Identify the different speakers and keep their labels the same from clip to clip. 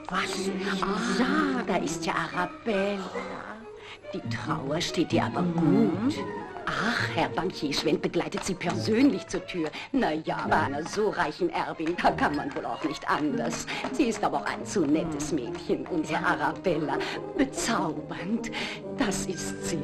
Speaker 1: Was? Ja, da ist ja Arabella. Die Trauer steht ihr aber gut. Ach, Herr Bankier Schwendt begleitet sie persönlich zur Tür. Na ja, bei einer so reichen Erbin, da kann man wohl auch nicht anders. Sie ist aber auch ein zu nettes Mädchen, unsere Arabella. Bezaubernd, das ist sie.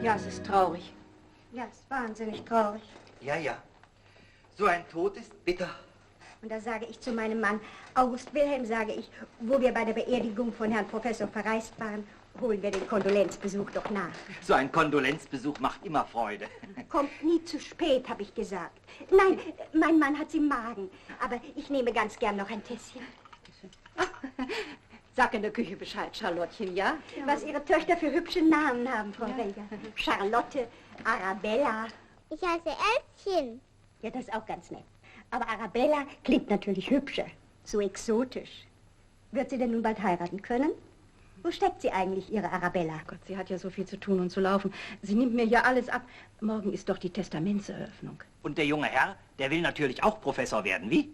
Speaker 2: Ja, es ist traurig.
Speaker 3: Ja, es ist wahnsinnig traurig.
Speaker 4: Ja, ja. So ein Tod ist bitter.
Speaker 3: Und da sage ich zu meinem Mann, August Wilhelm, sage ich, wo wir bei der Beerdigung von Herrn Professor verreist waren, holen wir den Kondolenzbesuch doch nach.
Speaker 4: So ein Kondolenzbesuch macht immer Freude.
Speaker 3: Kommt nie zu spät, habe ich gesagt. Nein, mein Mann hat's im Magen, aber ich nehme ganz gern noch ein Tässchen.
Speaker 2: Sag in der Küche Bescheid, Charlottchen, ja?
Speaker 3: Was Ihre Töchter für hübsche Namen haben, Frau Welger. Charlotte, Arabella.
Speaker 5: Ich heiße Elfchen.
Speaker 3: Ja, das ist auch ganz nett. Aber Arabella klingt natürlich hübscher, so exotisch. Wird sie denn nun bald heiraten können? Wo steckt sie eigentlich, Ihre Arabella?
Speaker 2: Gott, sie hat ja so viel zu tun und zu laufen. Sie nimmt mir ja alles ab. Morgen ist doch die Testamentseröffnung.
Speaker 4: Und der junge Herr, der will natürlich auch Professor werden, wie?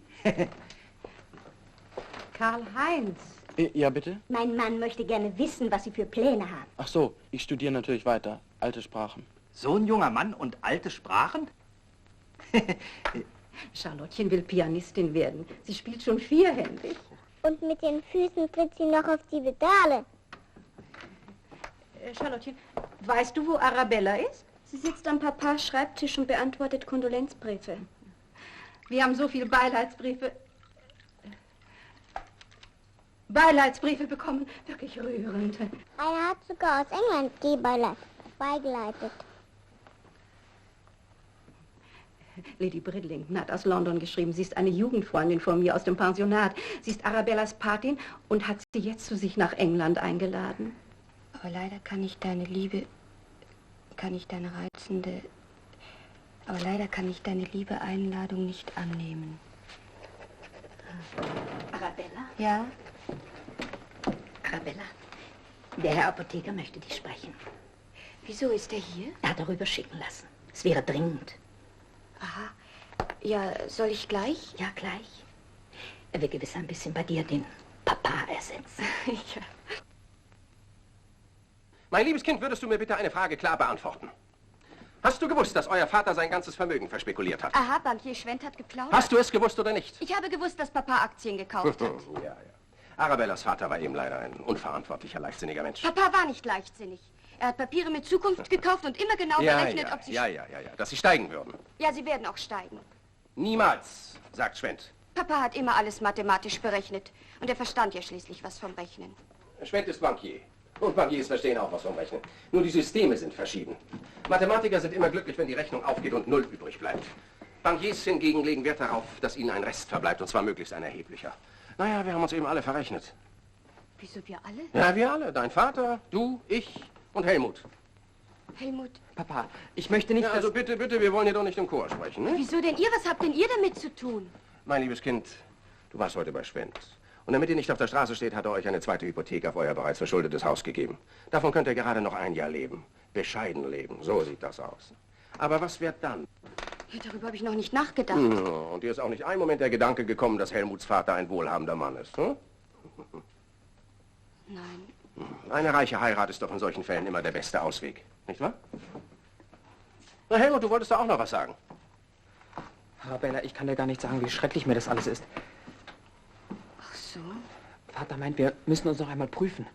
Speaker 2: Karl-Heinz.
Speaker 6: Ja, bitte?
Speaker 3: Mein Mann möchte gerne wissen, was Sie für Pläne haben.
Speaker 6: Ach so, ich studiere natürlich weiter. Alte Sprachen.
Speaker 4: So ein junger Mann und alte Sprachen?
Speaker 2: Charlottchen will Pianistin werden. Sie spielt schon vierhändig.
Speaker 5: Und mit den Füßen tritt sie noch auf die Pedale.
Speaker 2: Charlottchen, weißt du, wo Arabella ist?
Speaker 7: Sie sitzt am Papas Schreibtisch und beantwortet Kondolenzbriefe.
Speaker 2: Wir haben so viele Beileidsbriefe bekommen. Wirklich rührend.
Speaker 5: Einer hat sogar aus England beigeleitet.
Speaker 2: Lady Bridlington hat aus London geschrieben. Sie ist eine Jugendfreundin von mir aus dem Pensionat. Sie ist Arabellas Patin und hat sie jetzt zu sich nach England eingeladen.
Speaker 7: Aber leider kann ich deine Einladung nicht annehmen.
Speaker 1: Arabella?
Speaker 7: Ja?
Speaker 1: Arabella, der Herr Apotheker möchte dich sprechen.
Speaker 7: Wieso ist er hier?
Speaker 1: Er hat darüber schicken lassen. Es wäre dringend.
Speaker 7: Aha. Ja, soll ich gleich?
Speaker 1: Ja, gleich. Er will gewiss ein bisschen bei dir den Papa ersetzen.
Speaker 7: Ja.
Speaker 8: Mein liebes Kind, würdest du mir bitte eine Frage klar beantworten? Hast du gewusst, dass euer Vater sein ganzes Vermögen verspekuliert hat?
Speaker 2: Aha, Bankier Schwendt hat geplaudert.
Speaker 8: Hast du es gewusst oder nicht?
Speaker 2: Ich habe gewusst, dass Papa Aktien gekauft hat.
Speaker 8: Ja. Arabellas Vater war eben leider ein unverantwortlicher, leichtsinniger Mensch.
Speaker 2: Papa war nicht leichtsinnig. Er hat Papiere mit Zukunft gekauft und immer genau berechnet, ob sie...
Speaker 8: Ja, dass sie steigen würden.
Speaker 2: Ja, sie werden auch steigen.
Speaker 8: Niemals, sagt Schwendt.
Speaker 2: Papa hat immer alles mathematisch berechnet. Und er verstand ja schließlich was vom Rechnen.
Speaker 8: Schwendt ist Bankier. Und Bankiers verstehen auch was vom Rechnen. Nur die Systeme sind verschieden. Mathematiker sind immer glücklich, wenn die Rechnung aufgeht und null übrig bleibt. Bankiers hingegen legen Wert darauf, dass ihnen ein Rest verbleibt, und zwar möglichst ein erheblicher. Naja, wir haben uns eben alle verrechnet.
Speaker 2: Wieso wir alle?
Speaker 8: Ja, wir alle. Dein Vater, du, ich und Helmut.
Speaker 2: Helmut.
Speaker 6: Papa, ich möchte nicht,
Speaker 8: Ja, also bitte, wir wollen hier doch nicht im Chor sprechen, ne?
Speaker 2: Wieso denn ihr? Was habt denn ihr damit zu tun?
Speaker 8: Mein liebes Kind, du warst heute bei Schwendt. Und damit ihr nicht auf der Straße steht, hat er euch eine zweite Hypothek auf euer bereits verschuldetes Haus gegeben. Davon könnt ihr gerade noch ein Jahr leben. Bescheiden leben, so sieht das aus. Aber was wird dann?
Speaker 2: Ja, darüber habe ich noch nicht nachgedacht.
Speaker 8: Und dir ist auch nicht ein Moment der Gedanke gekommen, dass Helmuts Vater ein wohlhabender Mann ist, hm?
Speaker 2: Nein.
Speaker 8: Eine reiche Heirat ist doch in solchen Fällen immer der beste Ausweg, nicht wahr? Na, Helmut, du wolltest da auch noch was sagen.
Speaker 6: Arabella, ich kann dir gar nicht sagen, wie schrecklich mir das alles ist.
Speaker 2: Ach so.
Speaker 6: Vater meint, wir müssen uns noch einmal prüfen.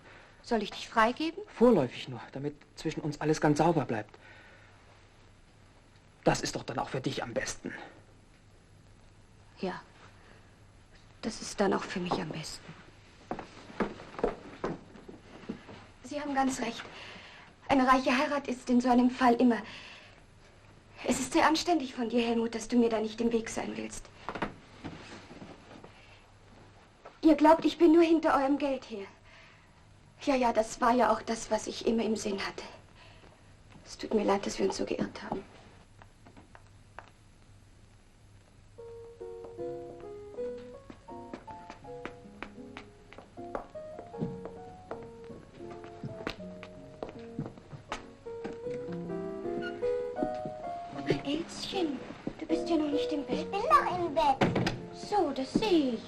Speaker 2: Soll ich dich freigeben?
Speaker 6: Vorläufig nur, damit zwischen uns alles ganz sauber bleibt. Das ist doch dann auch für dich am besten.
Speaker 2: Ja. Das ist dann auch für mich am besten. Sie haben ganz recht. Eine reiche Heirat ist in so einem Fall immer... Es ist sehr anständig von dir, Helmut, dass du mir da nicht im Weg sein willst. Ihr glaubt, ich bin nur hinter eurem Geld her. Ja, das war ja auch das, was ich immer im Sinn hatte. Es tut mir leid, dass wir uns so geirrt haben. Elschen, du bist ja noch nicht im Bett.
Speaker 5: Ich bin noch im Bett.
Speaker 2: So, das sehe ich.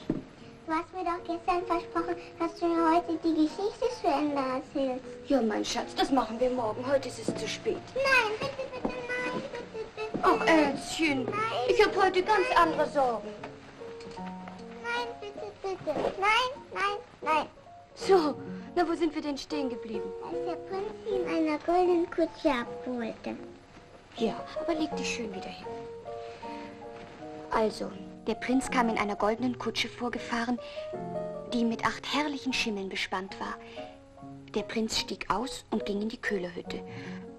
Speaker 5: Du hast mir doch gestern versprochen, dass du mir heute die Geschichte zu Ende erzählst.
Speaker 2: Ja, mein Schatz, das machen wir morgen. Heute ist es zu spät.
Speaker 5: Nein, bitte, nein, bitte.
Speaker 2: Ach, Elschen, ich habe heute ganz andere Sorgen.
Speaker 5: Nein, bitte. Nein.
Speaker 2: So, na, wo sind wir denn stehen geblieben?
Speaker 5: Als der Prinz sie in einer goldenen Kutsche abholte.
Speaker 2: Ja, aber leg dich schön wieder hin. Also, der Prinz kam in einer goldenen Kutsche vorgefahren, die mit 8 herrlichen Schimmeln bespannt war. Der Prinz stieg aus und ging in die Köhlerhütte.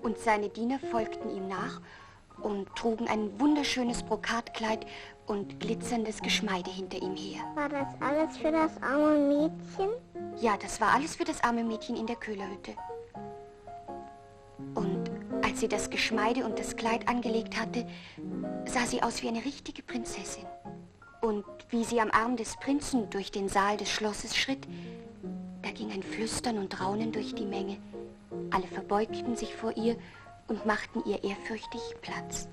Speaker 2: Und seine Diener folgten ihm nach und trugen ein wunderschönes Brokatkleid und glitzerndes Geschmeide hinter ihm her.
Speaker 5: War das alles für das arme Mädchen?
Speaker 2: Ja, das war alles für das arme Mädchen in der Köhlerhütte. Und als sie das Geschmeide und das Kleid angelegt hatte, sah sie aus wie eine richtige Prinzessin. Und wie sie am Arm des Prinzen durch den Saal des Schlosses schritt, da ging ein Flüstern und Raunen durch die Menge. Alle verbeugten sich vor ihr und machten ihr ehrfürchtig Platz.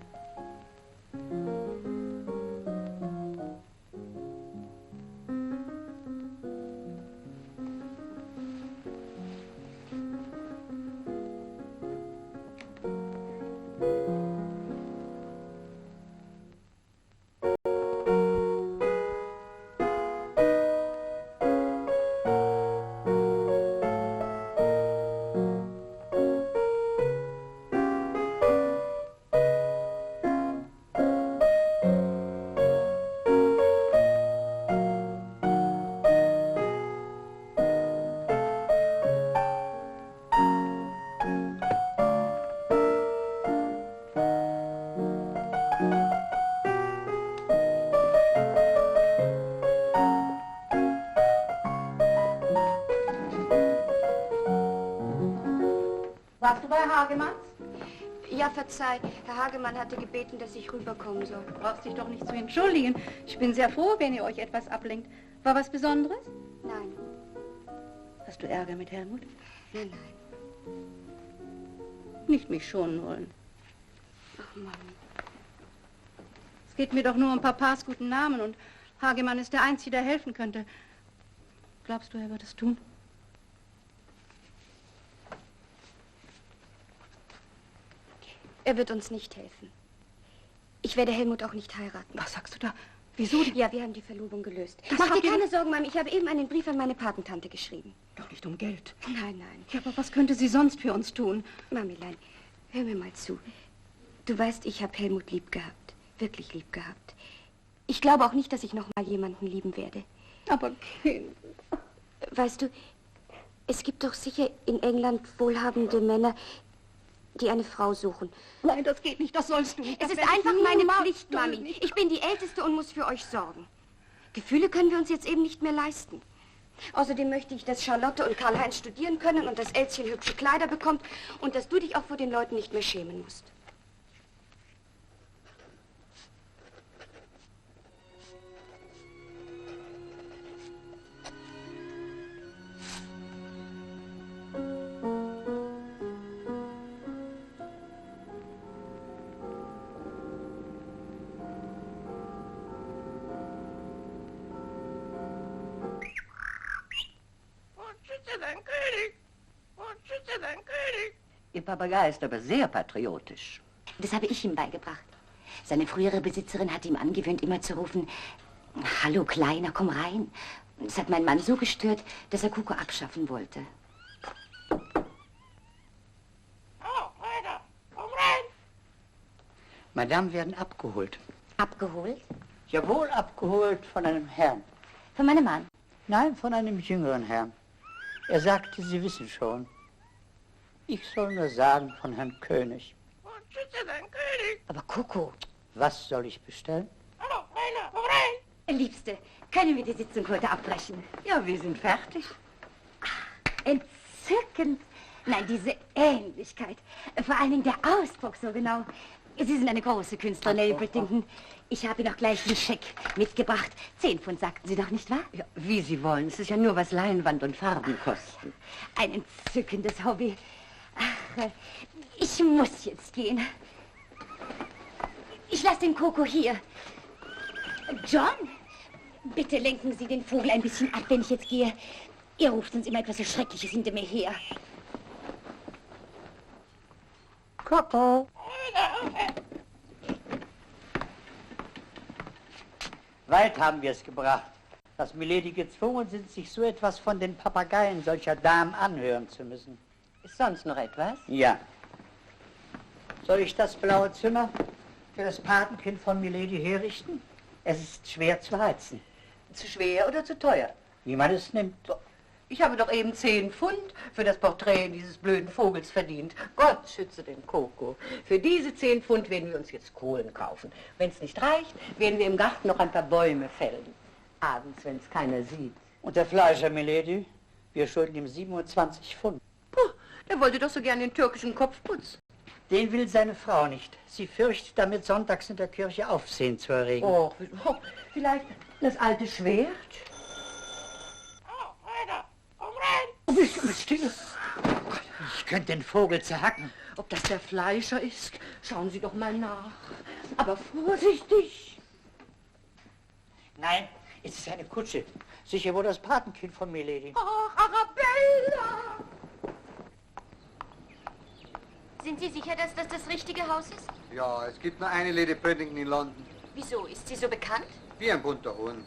Speaker 2: Warst du bei Hagemanns? Ja, verzeih. Herr Hagemann hatte gebeten, dass ich rüberkommen soll. Du brauchst dich doch nicht zu entschuldigen. Ich bin sehr froh, wenn ihr euch etwas ablenkt. War was Besonderes?
Speaker 7: Nein.
Speaker 2: Hast du Ärger mit Helmut?
Speaker 7: Nein.
Speaker 2: Nicht mich schonen wollen.
Speaker 7: Ach, Mami.
Speaker 2: Es geht mir doch nur um Papas guten Namen und Hagemann ist der Einzige, der helfen könnte. Glaubst du, er wird es tun? Er wird uns nicht helfen. Ich werde Helmut auch nicht heiraten.
Speaker 1: Was sagst du da? Wieso?
Speaker 2: Ja, wir haben die Verlobung gelöst.
Speaker 1: Das
Speaker 2: Mach
Speaker 1: habt
Speaker 2: dir
Speaker 1: ihr-
Speaker 2: keine Sorgen, Mami. Ich habe eben einen Brief an meine Patentante geschrieben.
Speaker 1: Doch nicht um Geld.
Speaker 2: Nein, nein.
Speaker 1: Ja, aber was könnte sie sonst für uns tun?
Speaker 2: Mamilein, hör mir mal zu. Du weißt, ich habe Helmut lieb gehabt. Wirklich lieb gehabt. Ich glaube auch nicht, dass ich noch mal jemanden lieben werde.
Speaker 1: Aber Kind...
Speaker 2: Weißt du, es gibt doch sicher in England wohlhabende Männer, die eine Frau suchen.
Speaker 1: Nein, das geht nicht, das sollst du nicht.
Speaker 2: Es
Speaker 1: Das
Speaker 2: ist
Speaker 1: werde ich
Speaker 2: einfach meine
Speaker 1: niemals
Speaker 2: Pflicht,
Speaker 1: tun.
Speaker 2: Mami. Ich bin die Älteste und muss für euch sorgen. Gefühle können wir uns jetzt eben nicht mehr leisten. Außerdem möchte ich, dass Charlotte und Karl-Heinz studieren können und dass Elschen hübsche Kleider bekommt und dass du dich auch vor den Leuten nicht mehr schämen musst.
Speaker 9: Ihr Papagei ist aber sehr patriotisch.
Speaker 1: Das habe ich ihm beigebracht. Seine frühere Besitzerin hat ihm angewöhnt, immer zu rufen, Hallo Kleiner, komm rein. Das hat meinen Mann so gestört, dass er Coco abschaffen wollte.
Speaker 10: Madame werden abgeholt.
Speaker 1: Abgeholt?
Speaker 10: Jawohl, abgeholt von einem Herrn.
Speaker 1: Von meinem Mann?
Speaker 10: Nein, von einem jüngeren Herrn. Er sagte, Sie wissen schon. Ich soll nur sagen, von Herrn König.
Speaker 1: Aber Coco...
Speaker 10: Was soll ich bestellen?
Speaker 1: Liebste, können wir die Sitzung heute abbrechen?
Speaker 9: Ja, wir sind fertig.
Speaker 1: Entzückend. Nein, diese Ähnlichkeit. Vor allen Dingen der Ausdruck so genau. Sie sind eine große Künstlerin, Lady Brittington. Ich habe Ihnen auch gleich einen Scheck mitgebracht. 10 Pfund, sagten Sie doch, nicht wahr?
Speaker 9: Ja, wie Sie wollen. Es ist ja nur, was Leinwand und Farben kosten.
Speaker 1: Ein entzückendes Hobby. Ach, ich muss jetzt gehen. Ich lasse den Coco hier. John, bitte lenken Sie den Vogel ein bisschen ab, wenn ich jetzt gehe. Ihr ruft uns immer etwas so Schreckliches hinter mir her.
Speaker 10: Coco. Weit haben wir es gebracht, dass Milady gezwungen sind, sich so etwas von den Papageien solcher Damen anhören zu müssen.
Speaker 9: Ist sonst noch etwas?
Speaker 10: Ja. Soll ich das blaue Zimmer für das Patenkind von Milady herrichten? Es ist schwer zu heizen.
Speaker 9: Zu schwer oder zu teuer?
Speaker 10: Wie man es nimmt.
Speaker 9: Ich habe doch eben 10 Pfund für das Porträt dieses blöden Vogels verdient. Gott schütze den Coco. Für diese 10 Pfund werden wir uns jetzt Kohlen kaufen. Wenn es nicht reicht, werden wir im Garten noch ein paar Bäume fällen. Abends, wenn es keiner sieht.
Speaker 10: Und der Fleischer, Milady? Wir schulden ihm 27 Pfund.
Speaker 9: Puh, der wollte doch so gern den türkischen Kopfputz.
Speaker 10: Den will seine Frau nicht. Sie fürchtet damit, sonntags in der Kirche Aufsehen zu erregen.
Speaker 9: Oh, vielleicht das alte Schwert?
Speaker 10: Still. Ich könnte den Vogel zerhacken.
Speaker 9: Ob das der Fleischer ist? Schauen Sie doch mal nach. Aber vorsichtig.
Speaker 10: Nein, es ist eine Kutsche. Sicher wohl das Patenkind von Milady.
Speaker 9: Ach, Arabella!
Speaker 2: Sind Sie sicher, dass das das richtige Haus ist?
Speaker 11: Ja, es gibt nur eine Lady Brittington in London.
Speaker 2: Wieso? Ist sie so bekannt?
Speaker 11: Wie ein bunter Hund.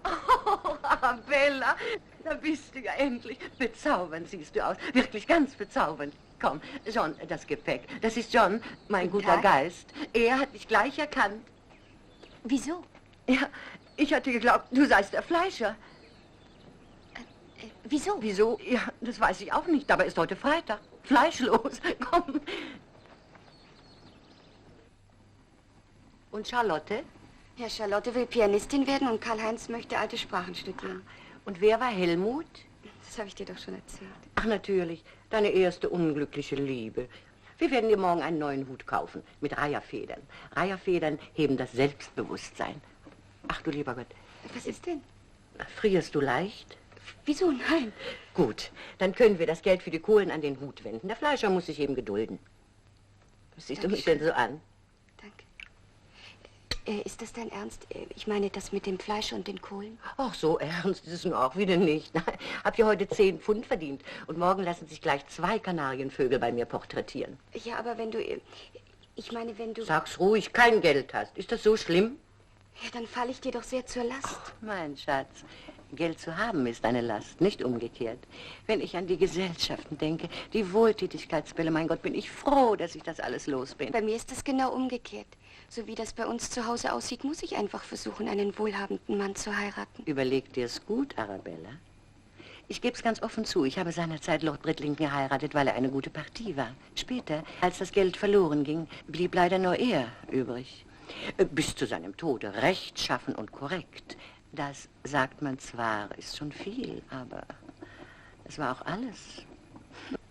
Speaker 9: Oh, Arabella, da bist du ja endlich. Bezaubernd siehst du aus. Wirklich ganz bezaubernd. Komm, John, das Gepäck. Das ist John, mein
Speaker 2: Guten
Speaker 9: guter
Speaker 2: Tag.
Speaker 9: Geist. Er hat dich gleich erkannt.
Speaker 2: Wieso?
Speaker 9: Ja, ich hatte geglaubt, du seist der Fleischer.
Speaker 2: Wieso?
Speaker 9: Wieso? Ja, das weiß ich auch nicht. Dabei ist heute Freitag. Fleischlos. Komm. Und Charlotte?
Speaker 2: Ja, Charlotte will Pianistin werden und Karl-Heinz möchte alte Sprachen studieren.
Speaker 9: Und wer war Helmut?
Speaker 2: Das habe ich dir doch schon erzählt.
Speaker 9: Ach, natürlich. Deine erste unglückliche Liebe. Wir werden dir morgen einen neuen Hut kaufen. Mit Reiherfedern. Reiherfedern heben das Selbstbewusstsein. Ach, du lieber Gott.
Speaker 2: Was ist denn?
Speaker 9: Frierst du leicht?
Speaker 2: Wieso? Nein.
Speaker 9: Gut, dann können wir das Geld für die Kohlen an den Hut wenden. Der Fleischer muss sich eben gedulden. Was siehst du mich denn so an?
Speaker 2: Danke. Ist das dein Ernst? Ich meine, das mit dem Fleisch und den Kohlen?
Speaker 9: Ach, so ernst ist es nun auch wieder nicht. Hab ja heute 10 Pfund verdient. Und morgen lassen sich gleich 2 Kanarienvögel bei mir porträtieren.
Speaker 2: Ja, aber wenn du... Ich meine, wenn du...
Speaker 9: Sag's ruhig, kein Geld hast. Ist das so schlimm?
Speaker 2: Ja, dann falle ich dir doch sehr zur Last.
Speaker 9: Ach, mein Schatz, Geld zu haben ist eine Last, nicht umgekehrt. Wenn ich an die Gesellschaften denke, die Wohltätigkeitsbälle, mein Gott, bin ich froh, dass ich das alles los bin.
Speaker 2: Bei mir ist es genau umgekehrt. So wie das bei uns zu Hause aussieht, muss ich einfach versuchen, einen wohlhabenden Mann zu heiraten.
Speaker 9: Überleg dir's gut, Arabella. Ich geb's ganz offen zu, ich habe seinerzeit Lord Bridlington geheiratet, weil er eine gute Partie war. Später, als das Geld verloren ging, blieb leider nur er übrig. Bis zu seinem Tode rechtschaffen und korrekt. Das, sagt man zwar, ist schon viel, aber es war auch alles.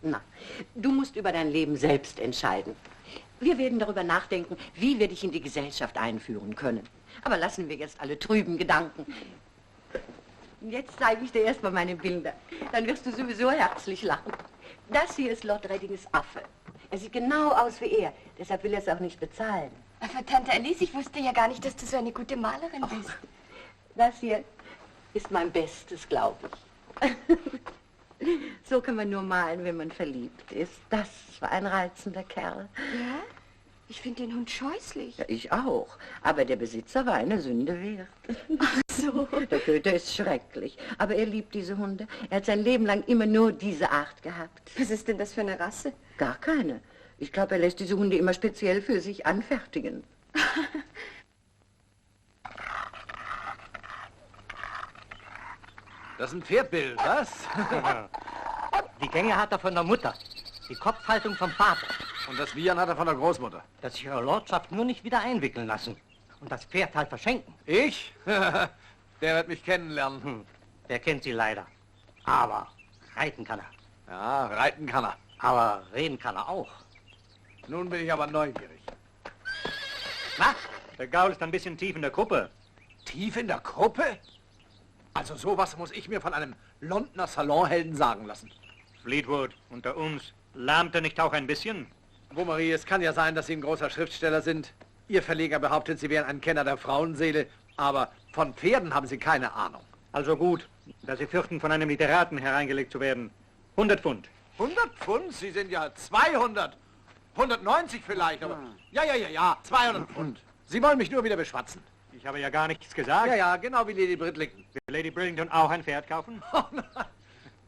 Speaker 9: Na, du musst über dein Leben selbst entscheiden. Wir werden darüber nachdenken, wie wir dich in die Gesellschaft einführen können. Aber lassen wir jetzt alle trüben Gedanken. Jetzt zeige ich dir erstmal meine Bilder. Dann wirst du sowieso herzlich lachen. Das hier ist Lord Reddings Affe. Er sieht genau aus wie er, deshalb will er es auch nicht bezahlen.
Speaker 2: Aber Tante Alice, ich wusste ja gar nicht, dass du so eine gute Malerin bist.
Speaker 9: Das hier ist mein Bestes, glaube ich. So kann man nur malen, wenn man verliebt ist. Das war ein reizender Kerl.
Speaker 2: Ja? Ich finde den Hund scheußlich.
Speaker 9: Ja, ich auch. Aber der Besitzer war eine Sünde wert.
Speaker 2: Ach so.
Speaker 9: Der Köter ist schrecklich. Aber er liebt diese Hunde. Er hat sein Leben lang immer nur diese Art gehabt.
Speaker 2: Was ist denn das für eine Rasse?
Speaker 9: Gar keine. Ich glaube, er lässt diese Hunde immer speziell für sich anfertigen.
Speaker 12: Das ist ein Pferdbild, was?
Speaker 4: Die Gänge hat er von der Mutter, die Kopfhaltung vom Vater.
Speaker 12: Und das Wiehern hat er von der Großmutter.
Speaker 4: Das sich Ihre Lordschaft nur nicht wieder einwickeln lassen und das Pferd halt verschenken.
Speaker 12: Ich? Der wird mich kennenlernen.
Speaker 4: Der kennt Sie leider. Aber reiten kann er.
Speaker 12: Ja, reiten kann er.
Speaker 4: Aber reden kann er auch.
Speaker 12: Nun bin ich aber neugierig.
Speaker 4: Na, der Gaul ist ein bisschen tief in der Gruppe.
Speaker 12: Tief in der Gruppe? Also sowas muss ich mir von einem Londoner Salonhelden sagen lassen.
Speaker 4: Fleetwood, unter uns, lahmt er nicht auch ein bisschen?
Speaker 12: Marie, es kann ja sein, dass Sie ein großer Schriftsteller sind. Ihr Verleger behauptet, Sie wären ein Kenner der Frauenseele, aber von Pferden haben Sie keine Ahnung.
Speaker 4: Also gut, dass Sie fürchten, von einem Literaten hereingelegt zu werden. 100 Pfund.
Speaker 12: 100 Pfund? Sie sind ja 200. 190 vielleicht, aber... Ja, 200 Pfund. Sie wollen mich nur wieder beschwatzen.
Speaker 4: Ich habe ja gar nichts gesagt.
Speaker 12: Ja, genau wie Lady Bridlington.
Speaker 4: Will Lady Bridlington auch ein Pferd kaufen?
Speaker 12: Oh nein.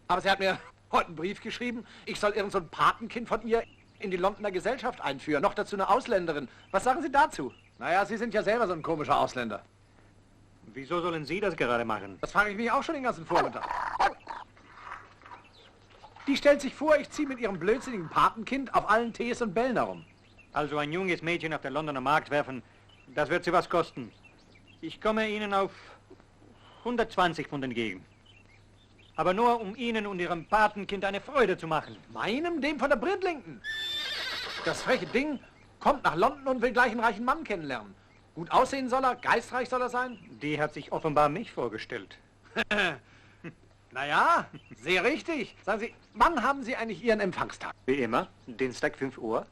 Speaker 12: Aber sie hat mir heute einen Brief geschrieben, ich soll irgend so ein Patenkind von ihr in die Londoner Gesellschaft einführen. Noch dazu eine Ausländerin. Was sagen Sie dazu? Naja, Sie sind ja selber so ein komischer Ausländer.
Speaker 4: Wieso sollen Sie das gerade machen?
Speaker 12: Das frage ich mich auch schon den ganzen Vormittag. Die stellt sich vor, ich ziehe mit ihrem blödsinnigen Patenkind auf allen Tees und Bällen herum.
Speaker 4: Also ein junges Mädchen auf der Londoner Markt werfen, das wird Sie was kosten. Ich komme Ihnen auf 120 Pfund entgegen. Aber nur, um Ihnen und Ihrem Patenkind eine Freude zu machen.
Speaker 12: Meinem, dem von der Bridlington. Das freche Ding kommt nach London und will gleich einen reichen Mann kennenlernen. Gut aussehen soll er, geistreich soll er sein.
Speaker 4: Die hat sich offenbar mich vorgestellt.
Speaker 12: Naja, sehr richtig. Sagen Sie, wann haben Sie eigentlich Ihren Empfangstag?
Speaker 4: Wie immer, Dienstag 5 Uhr.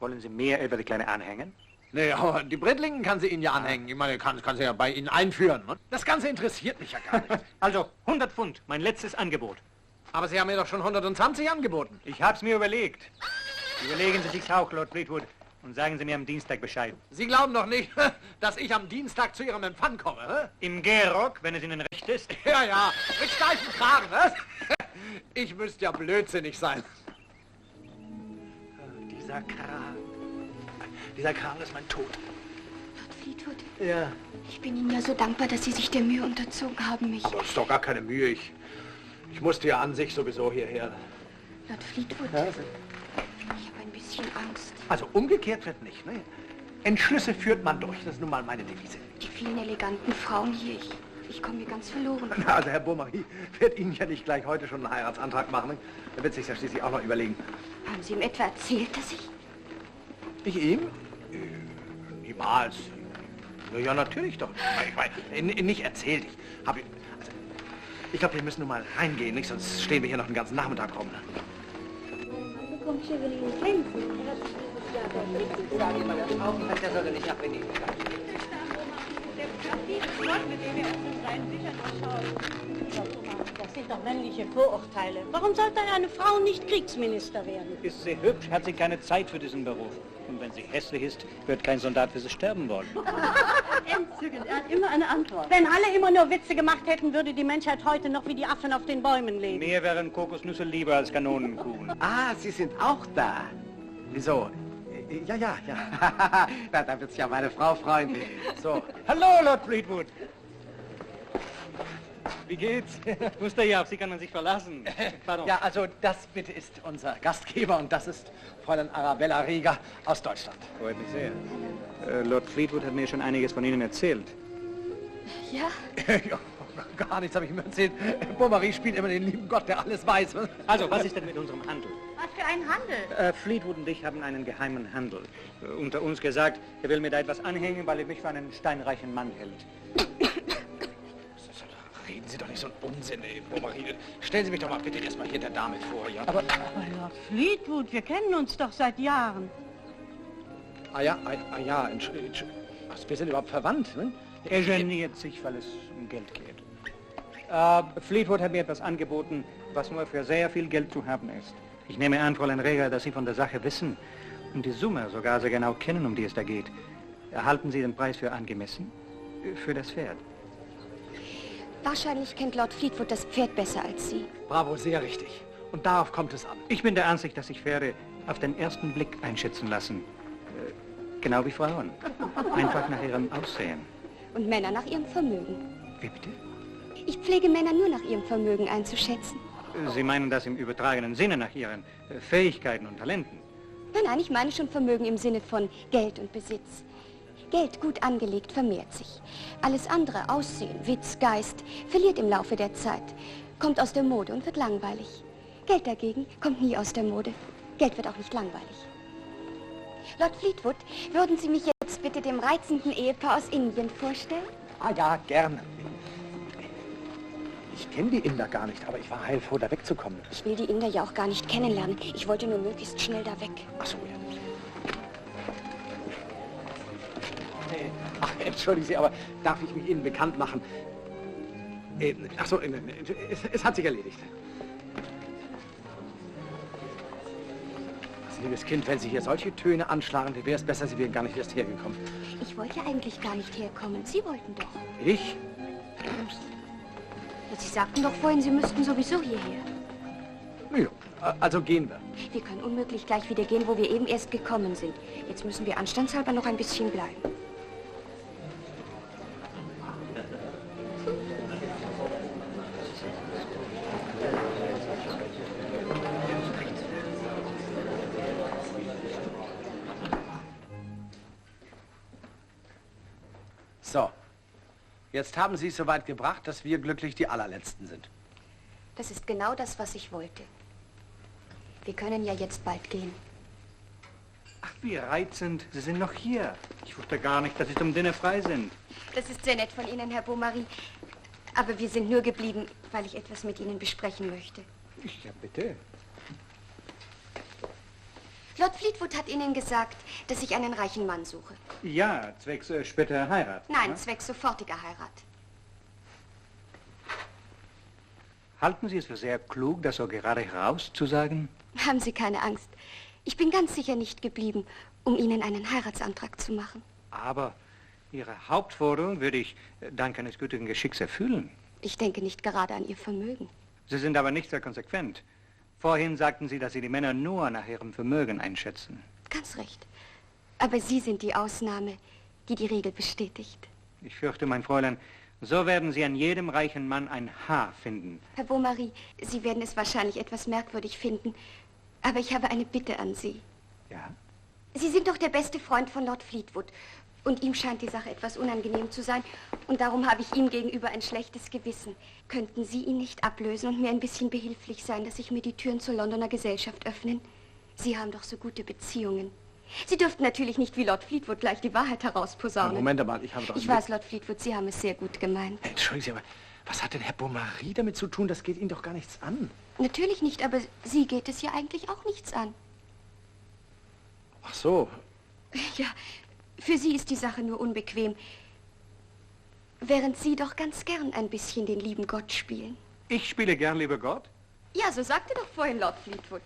Speaker 4: Wollen Sie mehr über die Kleine anhängen?
Speaker 12: Nee, aber die Bridlington kann sie Ihnen ja anhängen. Ich meine, kann sie ja bei Ihnen einführen. Ne? Das Ganze interessiert mich ja gar nicht.
Speaker 4: Also 100 Pfund, mein letztes Angebot.
Speaker 12: Aber Sie haben mir doch schon 120 angeboten.
Speaker 4: Ich hab's mir überlegt. Überlegen Sie sich's auch, Lord Fleetwood, und sagen Sie mir am Dienstag Bescheid.
Speaker 12: Sie glauben doch nicht, dass ich am Dienstag zu Ihrem Empfang komme, hä?
Speaker 4: Im Gehrock, wenn es Ihnen recht ist.
Speaker 12: Ja, mit steifen Kragen, was? Ich müsste ja blödsinnig sein.
Speaker 4: Dieser Kran. Dieser Kran ist mein Tod.
Speaker 2: Lord Fleetwood.
Speaker 12: Ja.
Speaker 2: Ich bin Ihnen ja so dankbar, dass Sie sich der Mühe unterzogen haben, mich...
Speaker 12: Aber das ist doch gar keine Mühe. Ich musste ja an sich sowieso hierher.
Speaker 2: Lord Fleetwood,
Speaker 12: Ja?
Speaker 2: ich habe ein bisschen Angst.
Speaker 12: Also umgekehrt wird nicht, ne? Entschlüsse führt man durch. Das ist nun mal meine Devise.
Speaker 2: Die vielen eleganten Frauen hier, ich komme mir ganz verloren.
Speaker 12: Na, also Herr Beaumaris wird Ihnen ja nicht gleich heute schon einen Heiratsantrag machen. Ne? Er wird sich ja schließlich auch noch überlegen.
Speaker 2: Haben Sie ihm etwa erzählt, dass ich...
Speaker 12: Ich ihm? Niemals. Ja, natürlich doch. Ich meine, nicht erzählt. Ich glaube, wir müssen nun mal reingehen, nicht? Sonst stehen wir hier noch den ganzen Nachmittag rum.
Speaker 9: Sag ihm mal, der soll nicht nach Venedig.
Speaker 13: Liebes Gott, mit dem wir uns in seinen Büchern durchschauen. Das sind doch männliche Vorurteile. Warum sollte eine Frau nicht Kriegsminister werden?
Speaker 4: Ist sie hübsch, hat sie keine Zeit für diesen Beruf. Und wenn sie hässlich ist, wird kein Soldat für sie sterben wollen.
Speaker 13: Entzückend, er hat immer eine Antwort. Wenn alle immer nur Witze gemacht hätten, würde die Menschheit heute noch wie die Affen auf den Bäumen leben.
Speaker 4: Mir wären Kokosnüsse lieber als Kanonenkugeln.
Speaker 12: Ah, Sie sind auch da. Wieso? Ja. Da wird sich ja meine Frau freuen. So.
Speaker 4: Hallo, Lord Fleetwood. Wie geht's? Wusste ja, auf Sie kann man sich verlassen. Pardon.
Speaker 12: Ja, also das bitte ist unser Gastgeber und das ist Fräulein Arabella Rieger aus Deutschland.
Speaker 4: Freut mich sehr. Lord Fleetwood hat mir schon einiges von Ihnen erzählt.
Speaker 2: Ja?
Speaker 12: Ja, gar nichts habe ich ihm erzählt. Beaumaris spielt immer den lieben Gott, der alles weiß.
Speaker 4: Also, was ist denn mit unserem Handel?
Speaker 13: Was für ein Handel?
Speaker 4: Fleetwood und ich haben einen geheimen Handel. Unter uns gesagt, er will mir da etwas anhängen, weil er mich für einen steinreichen Mann hält.
Speaker 12: Reden Sie doch nicht so einen Unsinn, Beaumaris. Stellen Sie mich doch mal bitte erstmal hier der Dame vor, ja?
Speaker 13: Aber Lord Fleetwood, wir kennen uns doch seit Jahren.
Speaker 12: Ja, wir sind überhaupt verwandt, ne?
Speaker 4: Er geniert sich, weil es um Geld geht. Fleetwood hat mir etwas angeboten, was nur für sehr viel Geld zu haben ist. Ich nehme an, Fräulein Rieger, dass Sie von der Sache wissen und die Summe sogar sehr genau kennen, um die es da geht. Erhalten Sie den Preis für angemessen? Für das Pferd?
Speaker 2: Wahrscheinlich kennt Lord Fleetwood das Pferd besser als Sie.
Speaker 12: Bravo, sehr richtig. Und darauf kommt es an.
Speaker 4: Ich bin der Ansicht, dass sich Pferde auf den ersten Blick einschätzen lassen. Genau wie Frauen. Einfach nach ihrem Aussehen.
Speaker 2: Und Männer nach ihrem Vermögen.
Speaker 4: Wie bitte?
Speaker 2: Ich pflege Männer nur nach ihrem Vermögen einzuschätzen.
Speaker 4: Sie meinen das im übertragenen Sinne nach Ihren Fähigkeiten und Talenten?
Speaker 2: Nein, ich meine schon Vermögen im Sinne von Geld und Besitz. Geld gut angelegt vermehrt sich. Alles andere, Aussehen, Witz, Geist, verliert im Laufe der Zeit, kommt aus der Mode und wird langweilig. Geld dagegen kommt nie aus der Mode. Geld wird auch nicht langweilig. Lord Fleetwood, würden Sie mich jetzt bitte dem reizenden Ehepaar aus Indien vorstellen?
Speaker 12: Ah ja, gerne. Ich kenne die Inder gar nicht, aber ich war heilfroh, da wegzukommen.
Speaker 2: Ich will die Inder ja auch gar nicht kennenlernen. Ich wollte nur möglichst schnell da weg.
Speaker 12: Ach so, ja. Ach, entschuldigen Sie, aber darf ich mich Ihnen bekannt machen? Ach so, es hat sich erledigt. Liebes Kind, wenn Sie hier solche Töne anschlagen, wäre es besser, Sie wären gar nicht erst hergekommen.
Speaker 2: Ich wollte ja eigentlich gar nicht herkommen. Sie wollten doch.
Speaker 12: Ich?
Speaker 2: Sie sagten doch vorhin, Sie müssten sowieso hierher.
Speaker 12: Ja, also gehen wir.
Speaker 2: Wir können unmöglich gleich wieder gehen, wo wir eben erst gekommen sind. Jetzt müssen wir anstandshalber noch ein bisschen bleiben.
Speaker 12: So, jetzt haben Sie es so weit gebracht, dass wir glücklich die Allerletzten sind.
Speaker 2: Das ist genau das, was ich wollte. Wir können ja jetzt bald gehen.
Speaker 4: Ach, wie reizend. Sie sind noch hier. Ich wusste gar nicht, dass Sie zum Dinner frei sind.
Speaker 2: Das ist sehr nett von Ihnen, Herr Beaumaris. Aber wir sind nur geblieben, weil ich etwas mit Ihnen besprechen möchte.
Speaker 4: Ja, bitte.
Speaker 2: Lord Fleetwood hat Ihnen gesagt, dass ich einen reichen Mann suche.
Speaker 4: Ja, zwecks später Heirat.
Speaker 2: Nein,
Speaker 4: ja?
Speaker 2: zwecks sofortiger Heirat.
Speaker 4: Halten Sie es für sehr klug, das so gerade heraus zu sagen?
Speaker 2: Haben Sie keine Angst. Ich bin ganz sicher nicht geblieben, um Ihnen einen Heiratsantrag zu machen.
Speaker 4: Aber Ihre Hauptforderung würde ich dank eines gütigen Geschicks erfüllen.
Speaker 2: Ich denke nicht gerade an Ihr Vermögen.
Speaker 4: Sie sind aber nicht sehr konsequent. Vorhin sagten Sie, dass Sie die Männer nur nach ihrem Vermögen einschätzen.
Speaker 2: Ganz recht. Aber Sie sind die Ausnahme, die die Regel bestätigt.
Speaker 4: Ich fürchte, mein Fräulein, so werden Sie an jedem reichen Mann ein Haar finden.
Speaker 2: Herr Beaumaris, Sie werden es wahrscheinlich etwas merkwürdig finden, aber ich habe eine Bitte an Sie.
Speaker 4: Ja?
Speaker 2: Sie sind doch der beste Freund von Lord Fleetwood. Und ihm scheint die Sache etwas unangenehm zu sein. Und darum habe ich ihm gegenüber ein schlechtes Gewissen. Könnten Sie ihn nicht ablösen und mir ein bisschen behilflich sein, dass sich mir die Türen zur Londoner Gesellschaft öffnen? Sie haben doch so gute Beziehungen. Sie dürften natürlich nicht wie Lord Fleetwood gleich die Wahrheit herausposaunen.
Speaker 12: Moment mal, ich habe doch...
Speaker 2: Ich weiß, Lord Fleetwood, Sie haben es sehr gut gemeint.
Speaker 12: Entschuldigen Sie, aber was hat denn Herr Beaumaris damit zu tun? Das geht Ihnen doch gar nichts an.
Speaker 2: Natürlich nicht, aber Sie geht es ja eigentlich auch nichts an.
Speaker 12: Ach so.
Speaker 2: Ja, für Sie ist die Sache nur unbequem, während Sie doch ganz gern ein bisschen den lieben Gott spielen.
Speaker 4: Ich spiele gern, lieber Gott.
Speaker 2: Ja, so sagte doch vorhin Lord Fleetwood.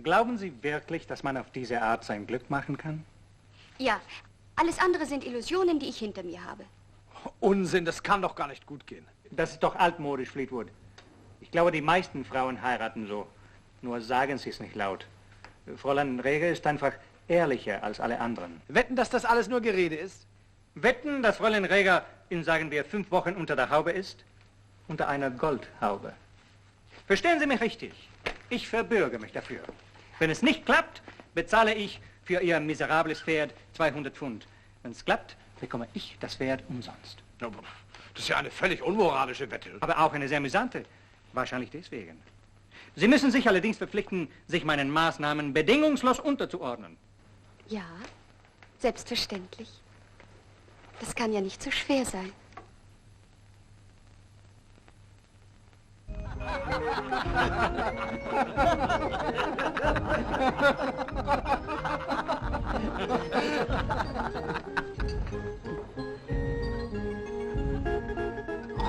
Speaker 4: Glauben Sie wirklich, dass man auf diese Art sein Glück machen kann?
Speaker 2: Ja, alles andere sind Illusionen, die ich hinter mir habe.
Speaker 12: Unsinn, das kann doch gar nicht gut gehen.
Speaker 4: Das ist doch altmodisch, Fleetwood. Ich glaube, die meisten Frauen heiraten so. Nur sagen sie es nicht laut. Fräulein Reger ist einfach ehrlicher als alle anderen.
Speaker 12: Wetten, dass das alles nur Gerede ist?
Speaker 4: Wetten, dass Fräulein Reger in, sagen wir, 5 Wochen unter der Haube ist? Unter einer Goldhaube. Verstehen Sie mich richtig? Ich verbürge mich dafür. Wenn es nicht klappt, bezahle ich für Ihr miserables Pferd 200 Pfund. Wenn es klappt, bekomme ich das Pferd umsonst.
Speaker 12: Das ist ja eine völlig unmoralische Wette.
Speaker 4: Aber auch eine sehr amüsante. Wahrscheinlich deswegen. Sie müssen sich allerdings verpflichten, sich meinen Maßnahmen bedingungslos unterzuordnen.
Speaker 2: Ja, selbstverständlich. Das kann ja nicht so schwer sein.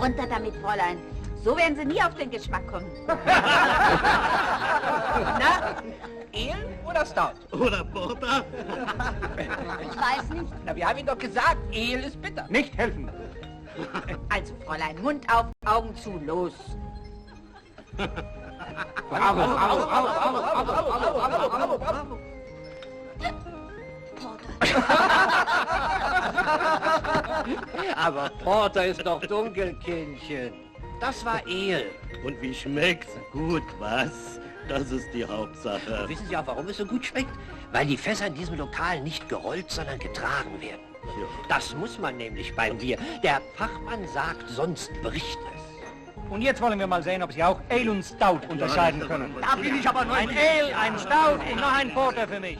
Speaker 14: Runter damit, Fräulein. So werden Sie nie auf den Geschmack kommen.
Speaker 15: Na, Ale oder Stout?
Speaker 16: Oder Porter?
Speaker 14: Ich weiß nicht.
Speaker 15: Na, wir haben Ihnen doch gesagt, Ale ist bitter.
Speaker 4: Nicht helfen.
Speaker 14: Also, Fräulein, Mund auf, Augen zu, los.
Speaker 15: Bravo.
Speaker 16: Aber Porter ist doch dunkel, Kindchen.
Speaker 15: Das war Ale.
Speaker 16: Und wie schmeckt's? Gut, was? Das ist die Hauptsache.
Speaker 15: Wissen Sie auch, warum es so gut schmeckt? Weil die Fässer in diesem Lokal nicht gerollt, sondern getragen werden.
Speaker 16: Ja.
Speaker 15: Das muss man nämlich beim Bier. Der Fachmann sagt, sonst bricht es.
Speaker 4: Und jetzt wollen wir mal sehen, ob Sie auch Ale und Stout unterscheiden können.
Speaker 15: Da bin ich aber
Speaker 4: Ein Ale, ein Stout und noch ein Porter für mich.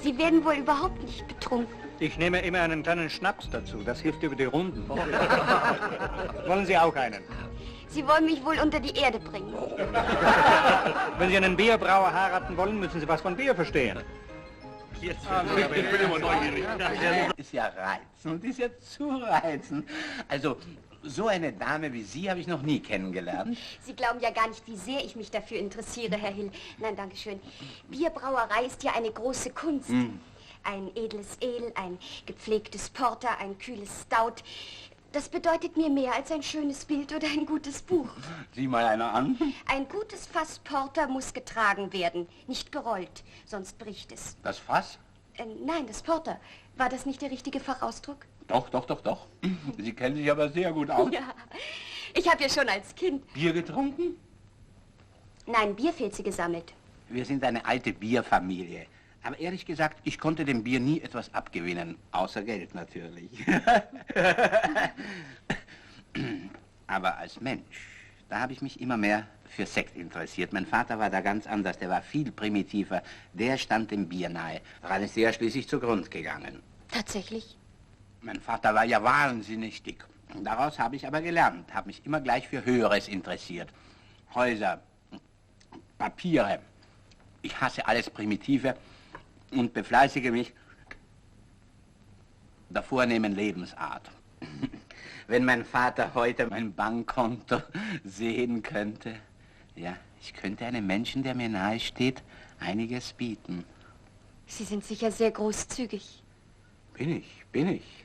Speaker 2: Sie werden wohl überhaupt nicht betrunken.
Speaker 4: Ich nehme immer einen kleinen Schnaps dazu. Das hilft über die Runden. Wollen Sie auch einen?
Speaker 2: Sie wollen mich wohl unter die Erde bringen.
Speaker 4: Wenn Sie einen Bierbrauer heiraten wollen, müssen Sie was von Bier verstehen.
Speaker 16: Ich bin immer neugierig.
Speaker 17: Ist ja reizend, ist ja zu reizend. Also, so eine Dame wie Sie habe ich noch nie kennengelernt.
Speaker 2: Sie glauben ja gar nicht, wie sehr ich mich dafür interessiere, Herr Hill. Nein, danke schön. Bierbrauerei ist ja eine große Kunst. Ein edles Ale, ein gepflegtes Porter, ein kühles Stout. Das bedeutet mir mehr als ein schönes Bild oder ein gutes Buch.
Speaker 17: Sieh mal einer an.
Speaker 2: Ein gutes Fass Porter muss getragen werden, nicht gerollt, sonst bricht es.
Speaker 17: Das Fass?
Speaker 2: Nein, das Porter. War das nicht der richtige Fachausdruck?
Speaker 17: Doch. Sie kennen sich aber sehr gut aus.
Speaker 2: Ja, ich habe ja schon als Kind...
Speaker 17: Bier getrunken?
Speaker 2: Nein, Bierfilze gesammelt.
Speaker 17: Wir sind eine alte Bierfamilie. Aber ehrlich gesagt, ich konnte dem Bier nie etwas abgewinnen. Außer Geld natürlich. Aber als Mensch, da habe ich mich immer mehr für Sekt interessiert. Mein Vater war da ganz anders, der war viel primitiver. Der stand dem Bier nahe. Daran ist er ja schließlich zugrund gegangen.
Speaker 2: Tatsächlich?
Speaker 17: Mein Vater war ja wahnsinnig dick. Daraus habe ich aber gelernt, habe mich immer gleich für Höheres interessiert. Häuser, Papiere. Ich hasse alles Primitive und befleißige mich der vornehmen Lebensart. Wenn mein Vater heute mein Bankkonto sehen könnte, ja, ich könnte einem Menschen, der mir nahe steht, einiges bieten.
Speaker 2: Sie sind sicher sehr großzügig.
Speaker 17: Bin ich.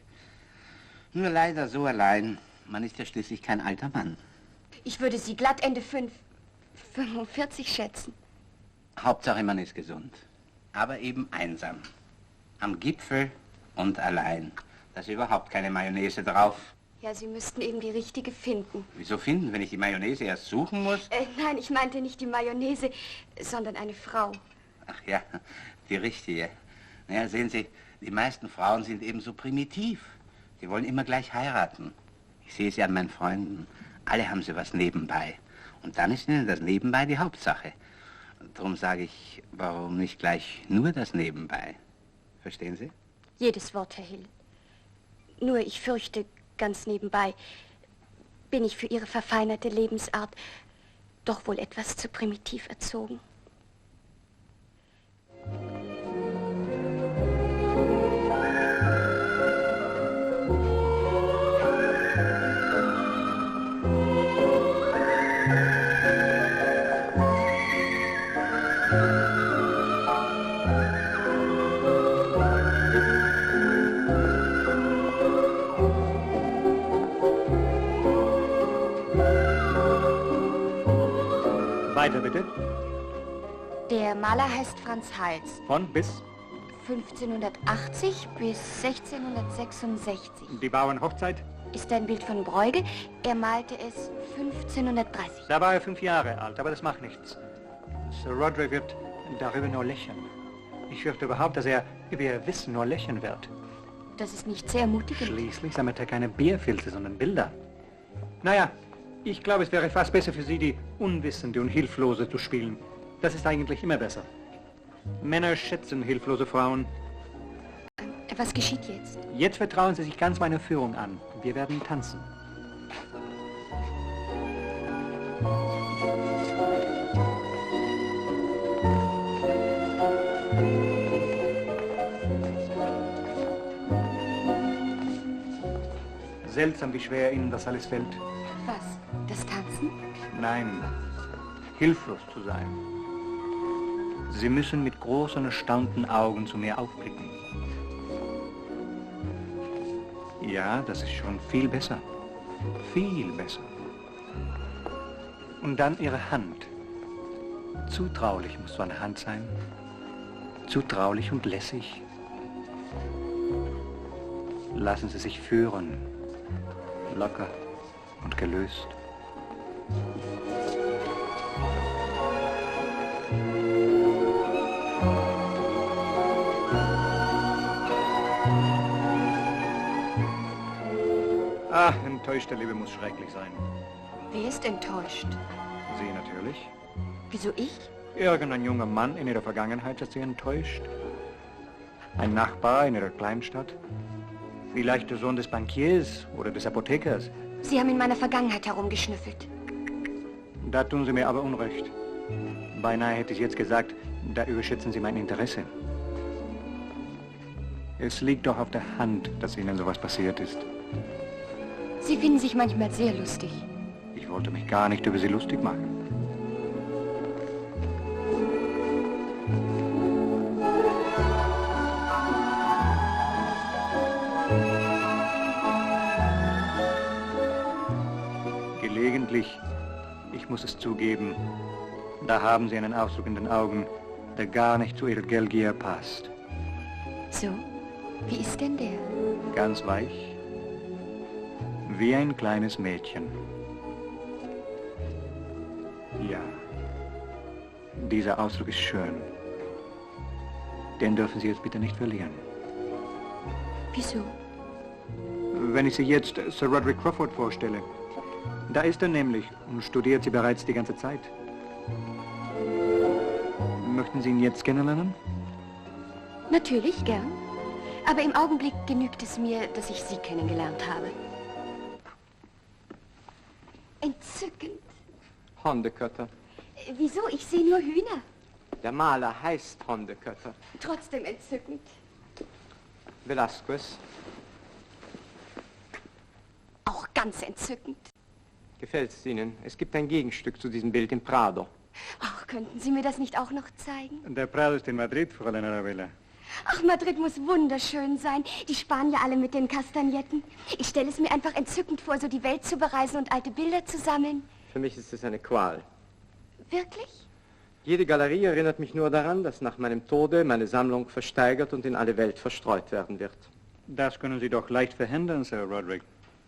Speaker 17: Nur leider so allein. Man ist ja schließlich kein alter Mann.
Speaker 2: Ich würde Sie glatt Ende 45 schätzen.
Speaker 17: Hauptsache, man ist gesund. Aber eben einsam. Am Gipfel und allein. Da ist überhaupt keine Mayonnaise drauf.
Speaker 2: Ja, Sie müssten eben die richtige finden.
Speaker 17: Wieso finden, wenn ich die Mayonnaise erst suchen muss?
Speaker 2: Nein, ich meinte nicht die Mayonnaise, sondern eine Frau.
Speaker 17: Ach ja, die richtige. Naja, sehen Sie, die meisten Frauen sind eben so primitiv. Die wollen immer gleich heiraten. Ich sehe es ja an meinen Freunden. Alle haben sie was nebenbei. Und dann ist ihnen das Nebenbei die Hauptsache. Darum sage ich, warum nicht gleich nur das Nebenbei? Verstehen Sie?
Speaker 2: Jedes Wort, Herr Hill. Nur ich fürchte, ganz nebenbei, bin ich für Ihre verfeinerte Lebensart doch wohl etwas zu primitiv erzogen.
Speaker 4: Weiter bitte.
Speaker 2: Der Maler heißt Franz Hals.
Speaker 4: Von bis?
Speaker 2: 1580 bis 1666.
Speaker 4: Die Bauernhochzeit?
Speaker 2: Ist ein Bild von Bruegel. Er malte es 1530.
Speaker 4: Da war er 5 Jahre alt, aber das macht nichts. Sir Roderick wird darüber nur lächeln. Ich fürchte überhaupt, dass er über ihr Wissen nur lächeln wird.
Speaker 2: Das ist nicht sehr ermutigend.
Speaker 4: Schließlich sammelt er keine Bierfilze, sondern Bilder. Naja, ich glaube, es wäre fast besser für Sie, die Unwissende und Hilflose zu spielen. Das ist eigentlich immer besser. Männer schätzen hilflose Frauen.
Speaker 2: Was geschieht jetzt?
Speaker 4: Jetzt vertrauen Sie sich ganz meiner Führung an. Wir werden tanzen. Seltsam, wie schwer Ihnen das alles fällt.
Speaker 2: Was? Das Tanzen?
Speaker 4: Nein, hilflos zu sein. Sie müssen mit großen, erstaunten Augen zu mir aufblicken. Ja, das ist schon viel besser. Viel besser. Und dann Ihre Hand. Zutraulich muss so eine Hand sein. Zutraulich und lässig. Lassen Sie sich führen. Locker und gelöst. Ah, enttäuschte Liebe muss schrecklich sein.
Speaker 2: Wer ist enttäuscht?
Speaker 4: Sie natürlich.
Speaker 2: Wieso ich?
Speaker 4: Irgendein junger Mann in Ihrer Vergangenheit hat Sie enttäuscht. Ein Nachbar in Ihrer Kleinstadt. Vielleicht der Sohn des Bankiers oder des Apothekers.
Speaker 2: Sie haben in meiner Vergangenheit herumgeschnüffelt.
Speaker 4: Da tun Sie mir aber Unrecht. Beinahe hätte ich jetzt gesagt, da überschätzen Sie mein Interesse. Es liegt doch auf der Hand, dass Ihnen sowas passiert ist.
Speaker 2: Sie finden sich manchmal sehr lustig.
Speaker 4: Ich wollte mich gar nicht über Sie lustig machen. Gelegentlich, ich muss es zugeben, da haben Sie einen Ausdruck in den Augen, der gar nicht zu Ihrer Geldgier passt.
Speaker 2: So? Wie ist denn der?
Speaker 4: Ganz weich, wie ein kleines Mädchen. Ja, dieser Ausdruck ist schön. Den dürfen Sie jetzt bitte nicht verlieren.
Speaker 2: Wieso?
Speaker 4: Wenn ich Sie jetzt Sir Roderick Crawford vorstelle, da ist er nämlich und studiert Sie bereits die ganze Zeit. Möchten Sie ihn jetzt kennenlernen?
Speaker 2: Natürlich, gern. Aber im Augenblick genügt es mir, dass ich Sie kennengelernt habe. Entzückend.
Speaker 6: Hondekötter.
Speaker 2: Wieso? Ich sehe nur Hühner.
Speaker 6: Der Maler heißt Hondekötter.
Speaker 2: Trotzdem entzückend.
Speaker 6: Velasquez.
Speaker 2: Auch ganz entzückend.
Speaker 6: Gefällt es Ihnen? Es gibt ein Gegenstück zu diesem Bild im Prado.
Speaker 2: Ach, könnten Sie mir das nicht auch noch zeigen?
Speaker 4: Der Prado ist in Madrid, Fräulein Arabella.
Speaker 2: Ach, Madrid muss wunderschön sein. Die Spanier alle mit den Kastagnetten. Ich stelle es mir einfach entzückend vor, so die Welt zu bereisen und alte Bilder zu sammeln.
Speaker 6: Für mich ist es eine Qual.
Speaker 2: Wirklich?
Speaker 6: Jede Galerie erinnert mich nur daran, dass nach meinem Tode meine Sammlung versteigert und in alle Welt verstreut werden wird.
Speaker 4: Das können Sie doch leicht verhindern, Sir Roderick.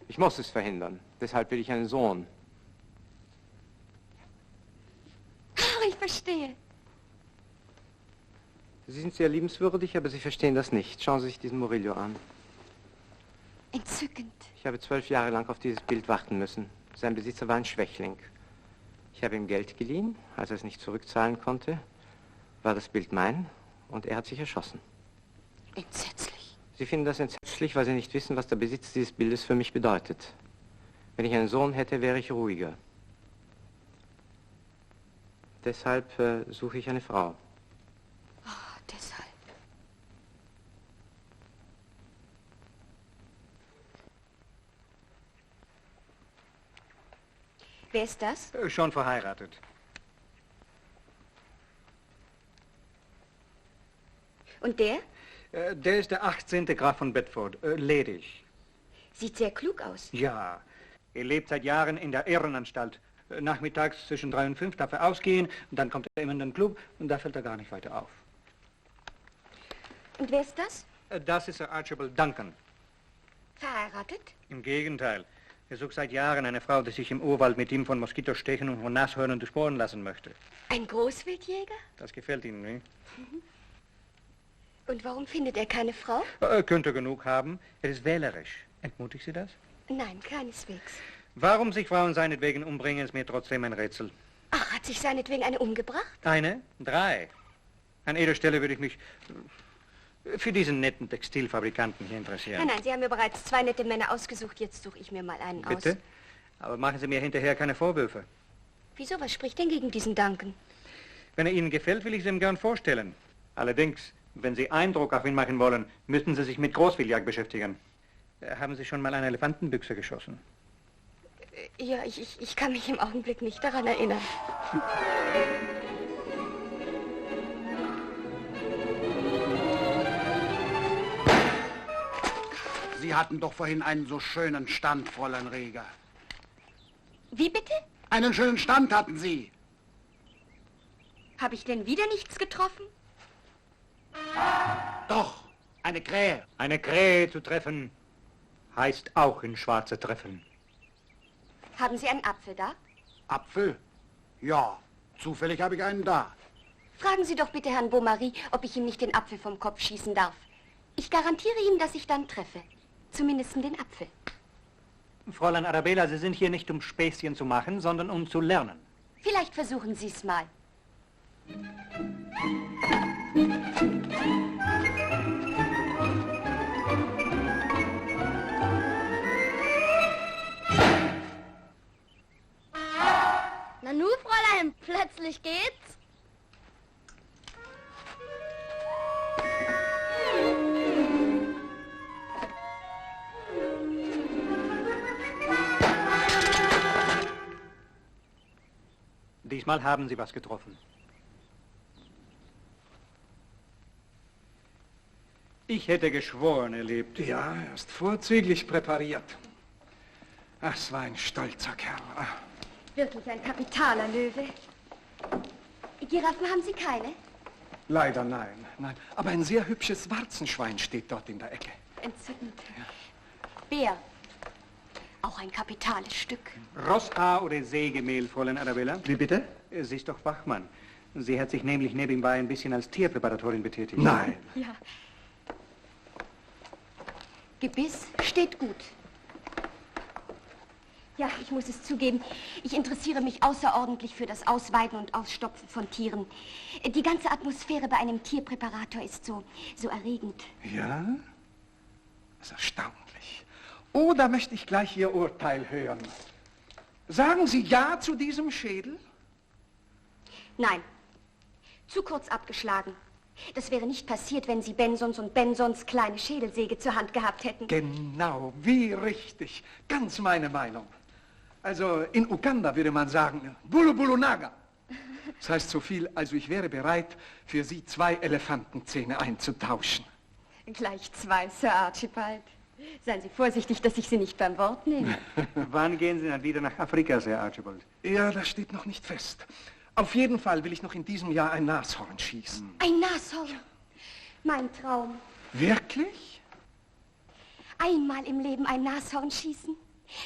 Speaker 6: Ich muss es verhindern. Deshalb will ich einen Sohn.
Speaker 2: Ach, ich verstehe.
Speaker 6: Sie sind sehr liebenswürdig, aber Sie verstehen das nicht. Schauen Sie sich diesen Murillo an.
Speaker 2: Entzückend.
Speaker 6: Ich habe 12 Jahre lang auf dieses Bild warten müssen. Sein Besitzer war ein Schwächling. Ich habe ihm Geld geliehen. Als er es nicht zurückzahlen konnte, war das Bild mein und er hat sich erschossen.
Speaker 2: Entsetzlich.
Speaker 6: Sie finden das entsetzlich, weil Sie nicht wissen, was der Besitz dieses Bildes für mich bedeutet. Wenn ich einen Sohn hätte, wäre ich ruhiger. Deshalb suche ich eine Frau.
Speaker 2: Oh, deshalb. Wer ist das?
Speaker 4: Schon verheiratet.
Speaker 2: Und der?
Speaker 4: Der ist der 18. Graf von Bedford, ledig.
Speaker 2: Sieht sehr klug aus.
Speaker 4: Ja, er lebt seit Jahren in der Irrenanstalt. Nachmittags zwischen 3 und 5 darf er ausgehen, und dann kommt er immer in den Club, und da fällt er gar nicht weiter auf.
Speaker 2: Und wer ist das?
Speaker 4: Das ist Sir Archibald Duncan.
Speaker 2: Verheiratet?
Speaker 4: Im Gegenteil. Er sucht seit Jahren eine Frau, die sich im Urwald mit ihm von Moskitostechen und von Nashörnern durchbohren lassen möchte.
Speaker 2: Ein Großwildjäger?
Speaker 4: Das gefällt Ihnen, nicht?
Speaker 2: Und warum findet er keine Frau?
Speaker 4: Könnte genug haben. Er ist wählerisch. Entmutigt Sie das?
Speaker 2: Nein, keineswegs.
Speaker 4: Warum sich Frauen seinetwegen umbringen, ist mir trotzdem ein Rätsel.
Speaker 2: Ach, hat sich seinetwegen eine umgebracht?
Speaker 4: Eine? 3. An Ihrer Stelle würde ich mich für diesen netten Textilfabrikanten hier interessieren.
Speaker 2: Nein, Sie haben mir bereits 2 nette Männer ausgesucht. Jetzt suche ich mir mal einen aus.
Speaker 4: Bitte? Aber machen Sie mir hinterher keine Vorwürfe.
Speaker 2: Wieso? Was spricht denn gegen diesen Duncan?
Speaker 4: Wenn er Ihnen gefällt, will ich es ihm gern vorstellen. Allerdings, wenn Sie Eindruck auf ihn machen wollen, müssten Sie sich mit Großwildjagd beschäftigen. Haben Sie schon mal eine Elefantenbüchse geschossen?
Speaker 2: Ja, ich kann mich im Augenblick nicht daran erinnern.
Speaker 18: Sie hatten doch vorhin einen so schönen Stand, Fräulein Reger.
Speaker 2: Wie bitte?
Speaker 18: Einen schönen Stand hatten Sie.
Speaker 2: Habe ich denn wieder nichts getroffen?
Speaker 18: Doch, eine Krähe.
Speaker 4: Eine Krähe zu treffen, heißt auch in Schwarze treffen.
Speaker 2: Haben Sie einen Apfel da?
Speaker 18: Apfel? Ja, zufällig habe ich einen da.
Speaker 2: Fragen Sie doch bitte Herrn Beaumaris, ob ich ihm nicht den Apfel vom Kopf schießen darf. Ich garantiere ihm, dass ich dann treffe. Zumindest den Apfel.
Speaker 4: Fräulein Arabella, Sie sind hier nicht, um Späßchen zu machen, sondern um zu lernen.
Speaker 2: Vielleicht versuchen Sie es mal.
Speaker 5: Nanu, Fräulein, plötzlich geht's.
Speaker 4: Diesmal haben Sie was getroffen. Ich hätte geschworen, er lebt.
Speaker 19: Ja, er ist vorzüglich präpariert. Ach, es war ein stolzer Kerl. Ach.
Speaker 2: Wirklich ein kapitaler Löwe. Giraffen haben Sie keine?
Speaker 19: Leider nein, nein. Aber ein sehr hübsches Warzenschwein steht dort in der Ecke.
Speaker 2: Entzückend. Bär. Auch ein kapitales Stück.
Speaker 4: Rosshaar oder Sägemehl, Fräulein Arabella?
Speaker 19: Wie bitte?
Speaker 4: Sie ist doch Wachmann. Sie hat sich nämlich nebenbei ein bisschen als Tierpräparatorin betätigt.
Speaker 19: Nein.
Speaker 2: Ja. Gebiss steht gut. Ja, ich muss es zugeben, ich interessiere mich außerordentlich für das Ausweiden und Ausstopfen von Tieren. Die ganze Atmosphäre bei einem Tierpräparator ist so erregend.
Speaker 19: Ja? Das ist erstaunlich. Oh, da möchte ich gleich Ihr Urteil hören. Sagen Sie Ja zu diesem Schädel?
Speaker 2: Nein, zu kurz abgeschlagen. Das wäre nicht passiert, wenn Sie Bensons und Bensons kleine Schädelsäge zur Hand gehabt hätten.
Speaker 19: Genau, wie richtig. Ganz meine Meinung. Also in Uganda würde man sagen, Bulu Bulu Naga. Das heißt so viel, also ich wäre bereit, für Sie 2 Elefantenzähne einzutauschen.
Speaker 2: Gleich 2, Sir Archibald. Seien Sie vorsichtig, dass ich Sie nicht beim Wort nehme.
Speaker 4: Wann gehen Sie dann wieder nach Afrika, Sir Archibald?
Speaker 19: Ja, das steht noch nicht fest. Auf jeden Fall will ich noch in diesem Jahr ein Nashorn schießen.
Speaker 2: Ein Nashorn? Mein Traum.
Speaker 19: Wirklich?
Speaker 2: Einmal im Leben ein Nashorn schießen?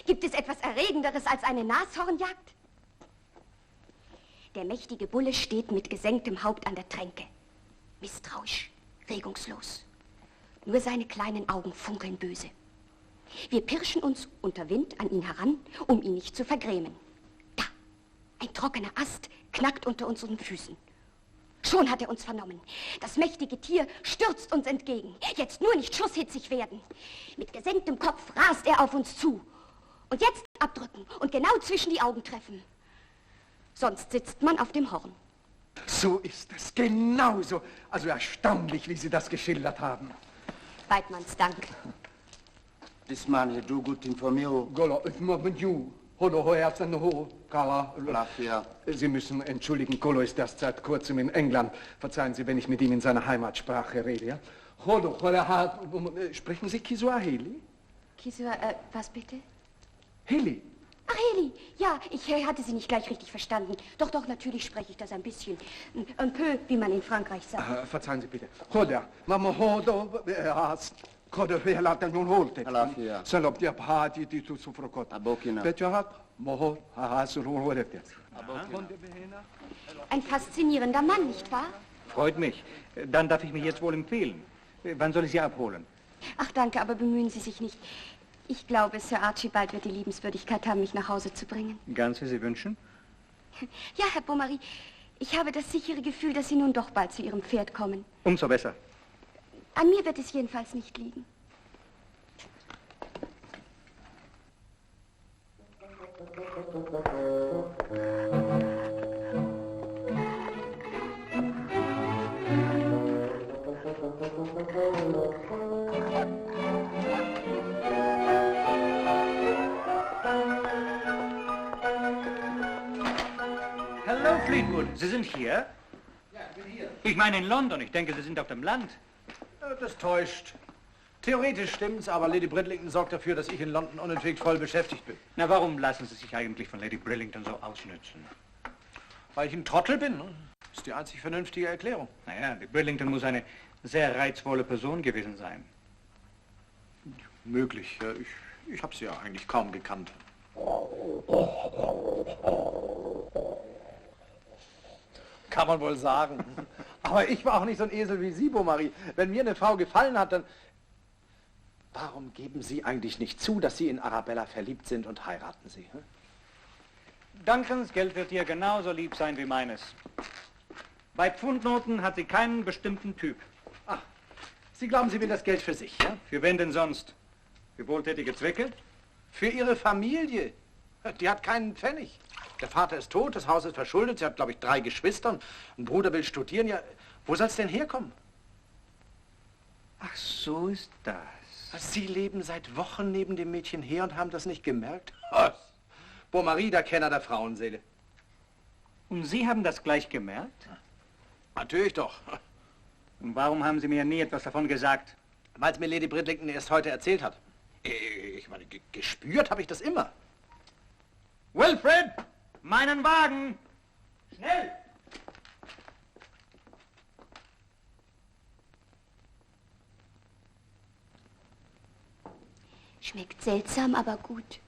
Speaker 2: Gibt es etwas Erregenderes als eine Nashornjagd? Der mächtige Bulle steht mit gesenktem Haupt an der Tränke. Misstrauisch, regungslos. Nur seine kleinen Augen funkeln böse. Wir pirschen uns unter Wind an ihn heran, um ihn nicht zu vergrämen. Da, ein trockener Ast knackt unter unseren Füßen. Schon hat er uns vernommen. Das mächtige Tier stürzt uns entgegen. Jetzt nur nicht schusshitzig werden. Mit gesenktem Kopf rast er auf uns zu. Und jetzt abdrücken und genau zwischen die Augen treffen. Sonst sitzt man auf dem Horn.
Speaker 19: So ist es, genauso. Also erstaunlich, wie Sie das geschildert haben.
Speaker 2: Weidmanns Dank.
Speaker 18: This man, you do good thing for me.
Speaker 19: Gola, ich mag mit you. Sie müssen entschuldigen, Kolo ist erst seit kurzem in England. Verzeihen Sie, wenn ich mit ihm in seiner Heimatsprache rede, ja? Sprechen Sie Kiswahili?
Speaker 2: Was bitte?
Speaker 19: Heli.
Speaker 2: Ach, Heli, ja, ich hatte Sie nicht gleich richtig verstanden. Doch, natürlich spreche ich das ein bisschen. Un peu, wie man in Frankreich sagt.
Speaker 19: Verzeihen Sie bitte.
Speaker 2: Ein faszinierender Mann, nicht wahr?
Speaker 4: Freut mich. Dann darf ich mich jetzt wohl empfehlen. Wann soll ich Sie abholen?
Speaker 2: Ach, danke, aber bemühen Sie sich nicht. Ich glaube, Sir Archibald wird die Liebenswürdigkeit haben, mich nach Hause zu bringen.
Speaker 4: Ganz, wie Sie wünschen?
Speaker 2: Ja, Herr Bovary, ich habe das sichere Gefühl, dass Sie nun doch bald zu Ihrem Pferd kommen.
Speaker 4: Umso besser.
Speaker 2: An mir wird es jedenfalls nicht liegen.
Speaker 4: Hallo, Fleetwood. Sie sind hier?
Speaker 12: Ja, ich bin hier.
Speaker 4: Ich meine in London. Ich denke, Sie sind auf dem Land.
Speaker 12: Das täuscht. Theoretisch stimmt's, aber Lady Bridlington sorgt dafür, dass ich in London unentwegt voll beschäftigt bin.
Speaker 4: Na, warum lassen Sie sich eigentlich von Lady Bridlington so ausnützen?
Speaker 12: Weil ich ein Trottel bin. Das ist die einzig vernünftige Erklärung.
Speaker 4: Naja, die Bridlington muss eine sehr reizvolle Person gewesen sein.
Speaker 12: Möglich. Ich habe sie ja eigentlich kaum gekannt. Kann man wohl sagen. Aber ich war auch nicht so ein Esel wie Sie, Bovary. Wenn mir eine Frau gefallen hat, dann... Warum geben Sie eigentlich nicht zu, dass Sie in Arabella verliebt sind und heiraten Sie? Hm?
Speaker 4: Duncans Geld wird ihr genauso lieb sein wie meines. Bei Pfundnoten hat sie keinen bestimmten Typ.
Speaker 12: Ach, Sie glauben, sie will das Geld für sich, ja?
Speaker 4: Für wen denn sonst? Für wohltätige Zwecke?
Speaker 12: Für Ihre Familie. Die hat keinen Pfennig. Der Vater ist tot, das Haus ist verschuldet, sie hat, glaube ich, 3 Geschwister. Ein Bruder will studieren. Ja, wo soll es denn herkommen?
Speaker 4: Ach, so ist das.
Speaker 12: Sie leben seit Wochen neben dem Mädchen her und haben das nicht gemerkt? Was? Bovary, der Kenner der Frauenseele.
Speaker 4: Und Sie haben das gleich gemerkt?
Speaker 12: Natürlich doch.
Speaker 4: Und warum haben Sie mir nie etwas davon gesagt?
Speaker 12: Weil es mir Lady Bridlington erst heute erzählt hat. Ich meine, gespürt habe ich das immer.
Speaker 4: Wilfred, meinen Wagen! Schnell!
Speaker 2: Schmeckt seltsam, aber gut.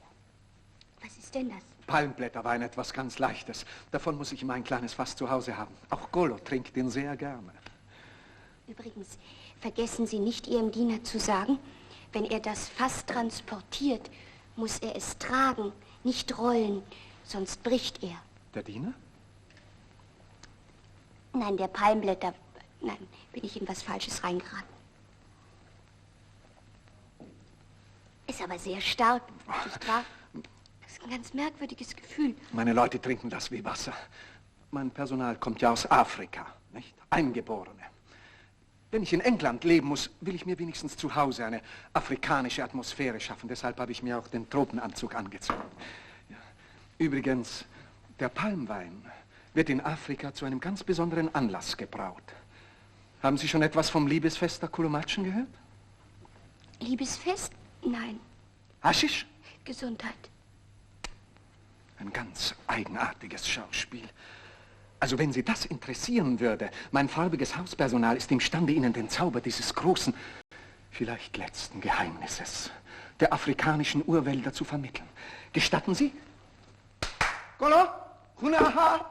Speaker 2: Was ist denn das?
Speaker 19: Palmblätterwein, etwas ganz Leichtes. Davon muss ich immer ein kleines Fass zu Hause haben. Auch Golo trinkt den sehr gerne.
Speaker 2: Übrigens, vergessen Sie nicht, Ihrem Diener zu sagen, wenn er das Fass transportiert, muss er es tragen, nicht rollen, sonst bricht er.
Speaker 19: Der Diener?
Speaker 2: Nein, der Palmblätter... Nein, bin ich in was Falsches reingeraten. Ist aber sehr stark, nicht wahr? Das ist ein ganz merkwürdiges Gefühl.
Speaker 19: Meine Leute trinken das wie Wasser. Mein Personal kommt ja aus Afrika, nicht? Eingeborene. Wenn ich in England leben muss, will ich mir wenigstens zu Hause eine afrikanische Atmosphäre schaffen. Deshalb habe ich mir auch den Tropenanzug angezogen. Ja. Übrigens, der Palmwein wird in Afrika zu einem ganz besonderen Anlass gebraut. Haben Sie schon etwas vom Liebesfest der Kulumatschen gehört?
Speaker 2: Liebesfest? Nein.
Speaker 19: Haschisch?
Speaker 2: Gesundheit.
Speaker 19: Ein ganz eigenartiges Schauspiel. Also wenn Sie das interessieren würde, mein farbiges Hauspersonal ist imstande, Ihnen den Zauber dieses großen, vielleicht letzten Geheimnisses der afrikanischen Urwälder zu vermitteln. Gestatten Sie? Golo? Hunaha?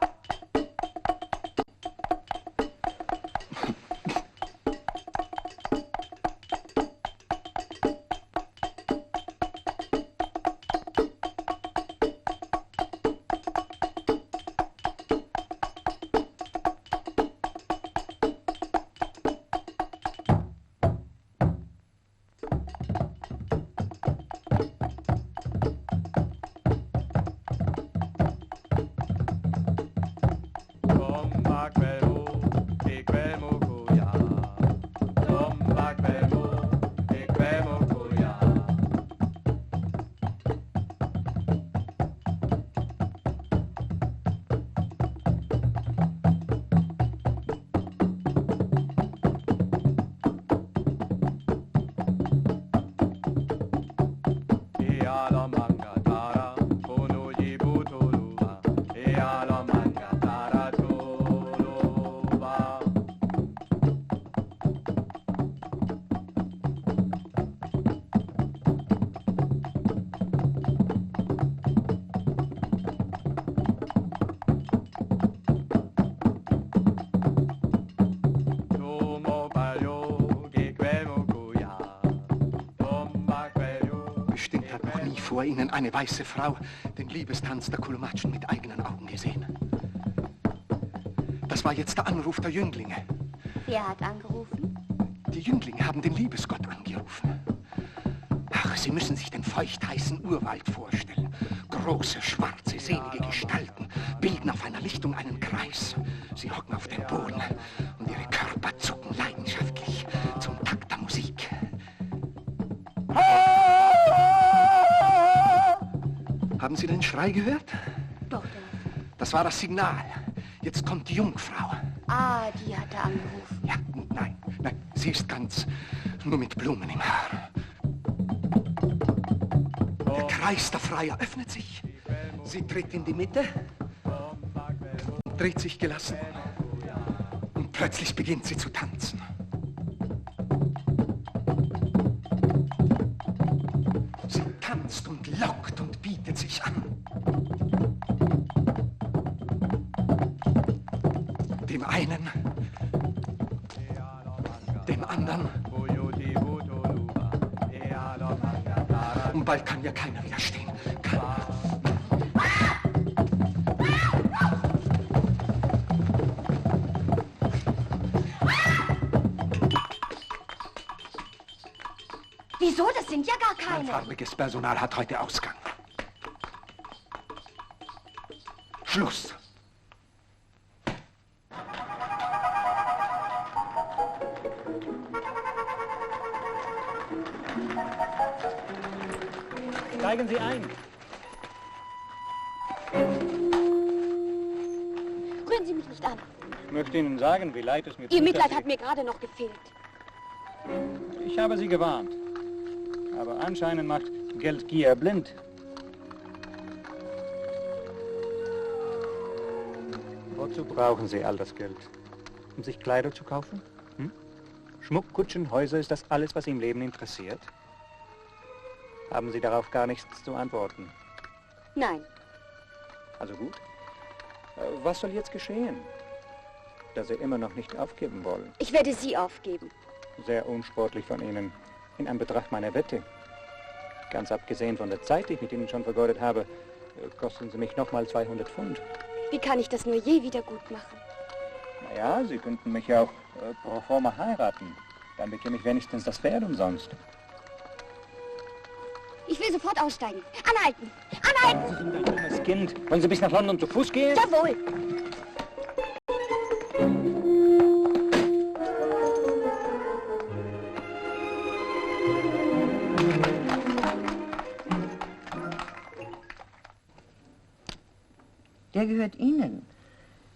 Speaker 19: Bestimmt hat noch nie vor Ihnen eine weiße Frau den Liebestanz der Kulumatschen mit eigenen Augen gesehen. Das war jetzt der Anruf der Jünglinge.
Speaker 2: Wer hat angerufen?
Speaker 19: Die Jünglinge haben den Liebesgott angerufen. Ach, Sie müssen sich den feuchtheißen Urwald vorstellen. Große, schwarze, selige Gestalten bilden auf einer Lichtung einen Kreis. Sie hocken auf dem Boden und ihre Körper zucken leidenschaftlich zum Takt der Musik. Haben Sie den Schrei gehört?
Speaker 2: Doch.
Speaker 19: Das war das Signal. Jetzt kommt die Jungfrau.
Speaker 2: Ah, die hat er angerufen.
Speaker 19: Ja, nein, sie ist ganz nur mit Blumen im Haar. Der Kreis der Freier öffnet sich. Sie tritt in die Mitte, dreht sich gelassen und plötzlich beginnt sie zu tanzen. Sie tanzt und lockt und bietet sich an. Dem einen, dem anderen. Und bald kann ja keiner widerstehen.
Speaker 2: Wieso? Das sind ja gar keine.
Speaker 19: Farbiges Personal hat heute Ausgang. Schluss.
Speaker 4: Steigen Sie ein.
Speaker 7: Rühren Sie mich nicht an.
Speaker 4: Ich möchte Ihnen sagen, wie leid es mir tut.
Speaker 7: Ihr Mitleid
Speaker 4: dass
Speaker 7: hat mir gerade noch gefehlt.
Speaker 4: Ich habe Sie gewarnt. Aber anscheinend macht Geldgier blind. Wozu brauchen Sie all das Geld? Um sich Kleider zu kaufen? Hm? Schmuck, Kutschen, Häuser, ist das alles, was Sie im Leben interessiert? Haben Sie darauf gar nichts zu antworten?
Speaker 7: Nein.
Speaker 4: Also gut. Was soll jetzt geschehen? Dass Sie immer noch nicht aufgeben wollen?
Speaker 7: Ich werde Sie aufgeben.
Speaker 4: Sehr unsportlich von Ihnen, in Anbetracht meiner Wette. Ganz abgesehen von der Zeit, die ich mit Ihnen schon vergeudet habe, kosten Sie mich nochmal 200 Pfund.
Speaker 7: Wie kann ich das nur je wieder gut machen?
Speaker 4: Naja, Sie könnten mich ja auch pro forma heiraten. Dann bekäme ich wenigstens das Pferd umsonst.
Speaker 7: Ich will sofort aussteigen. Anhalten! Anhalten!
Speaker 4: Sie sind ein dummes Kind. Wollen Sie bis nach London zu Fuß gehen?
Speaker 7: Jawohl!
Speaker 9: Der gehört Ihnen.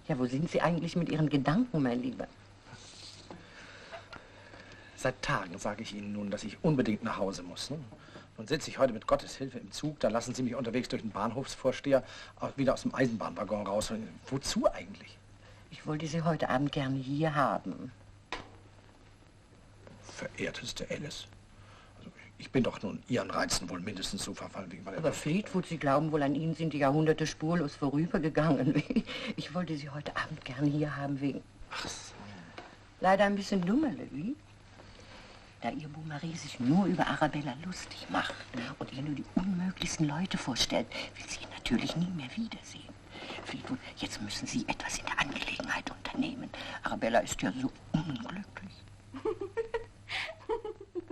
Speaker 9: Ja, wo sind Sie eigentlich mit Ihren Gedanken, mein Lieber?
Speaker 12: Seit Tagen sage ich Ihnen nun, dass ich unbedingt nach Hause muss. Ne? Nun sitze ich heute mit Gottes Hilfe im Zug, dann lassen Sie mich unterwegs durch den Bahnhofsvorsteher wieder aus dem Eisenbahnwaggon raus. Wozu eigentlich?
Speaker 9: Ich wollte Sie heute Abend gerne hier haben.
Speaker 12: Verehrteste Alice, also ich bin doch nun Ihren Reizen wohl mindestens so verfallen wie...
Speaker 9: Aber Fleetwood, Sie glauben wohl, an Ihnen sind die Jahrhunderte spurlos vorübergegangen. Ich wollte Sie heute Abend gerne hier haben wegen...
Speaker 12: Ach so.
Speaker 9: Leider ein bisschen Dummerle, wie? Da Ihr Boumarie sich nur über Arabella lustig macht und ihr nur die unmöglichsten Leute vorstellt, will sie ihn natürlich nie mehr wiedersehen. Fleetwood, jetzt müssen Sie etwas in der Angelegenheit unternehmen. Arabella ist ja so unglücklich.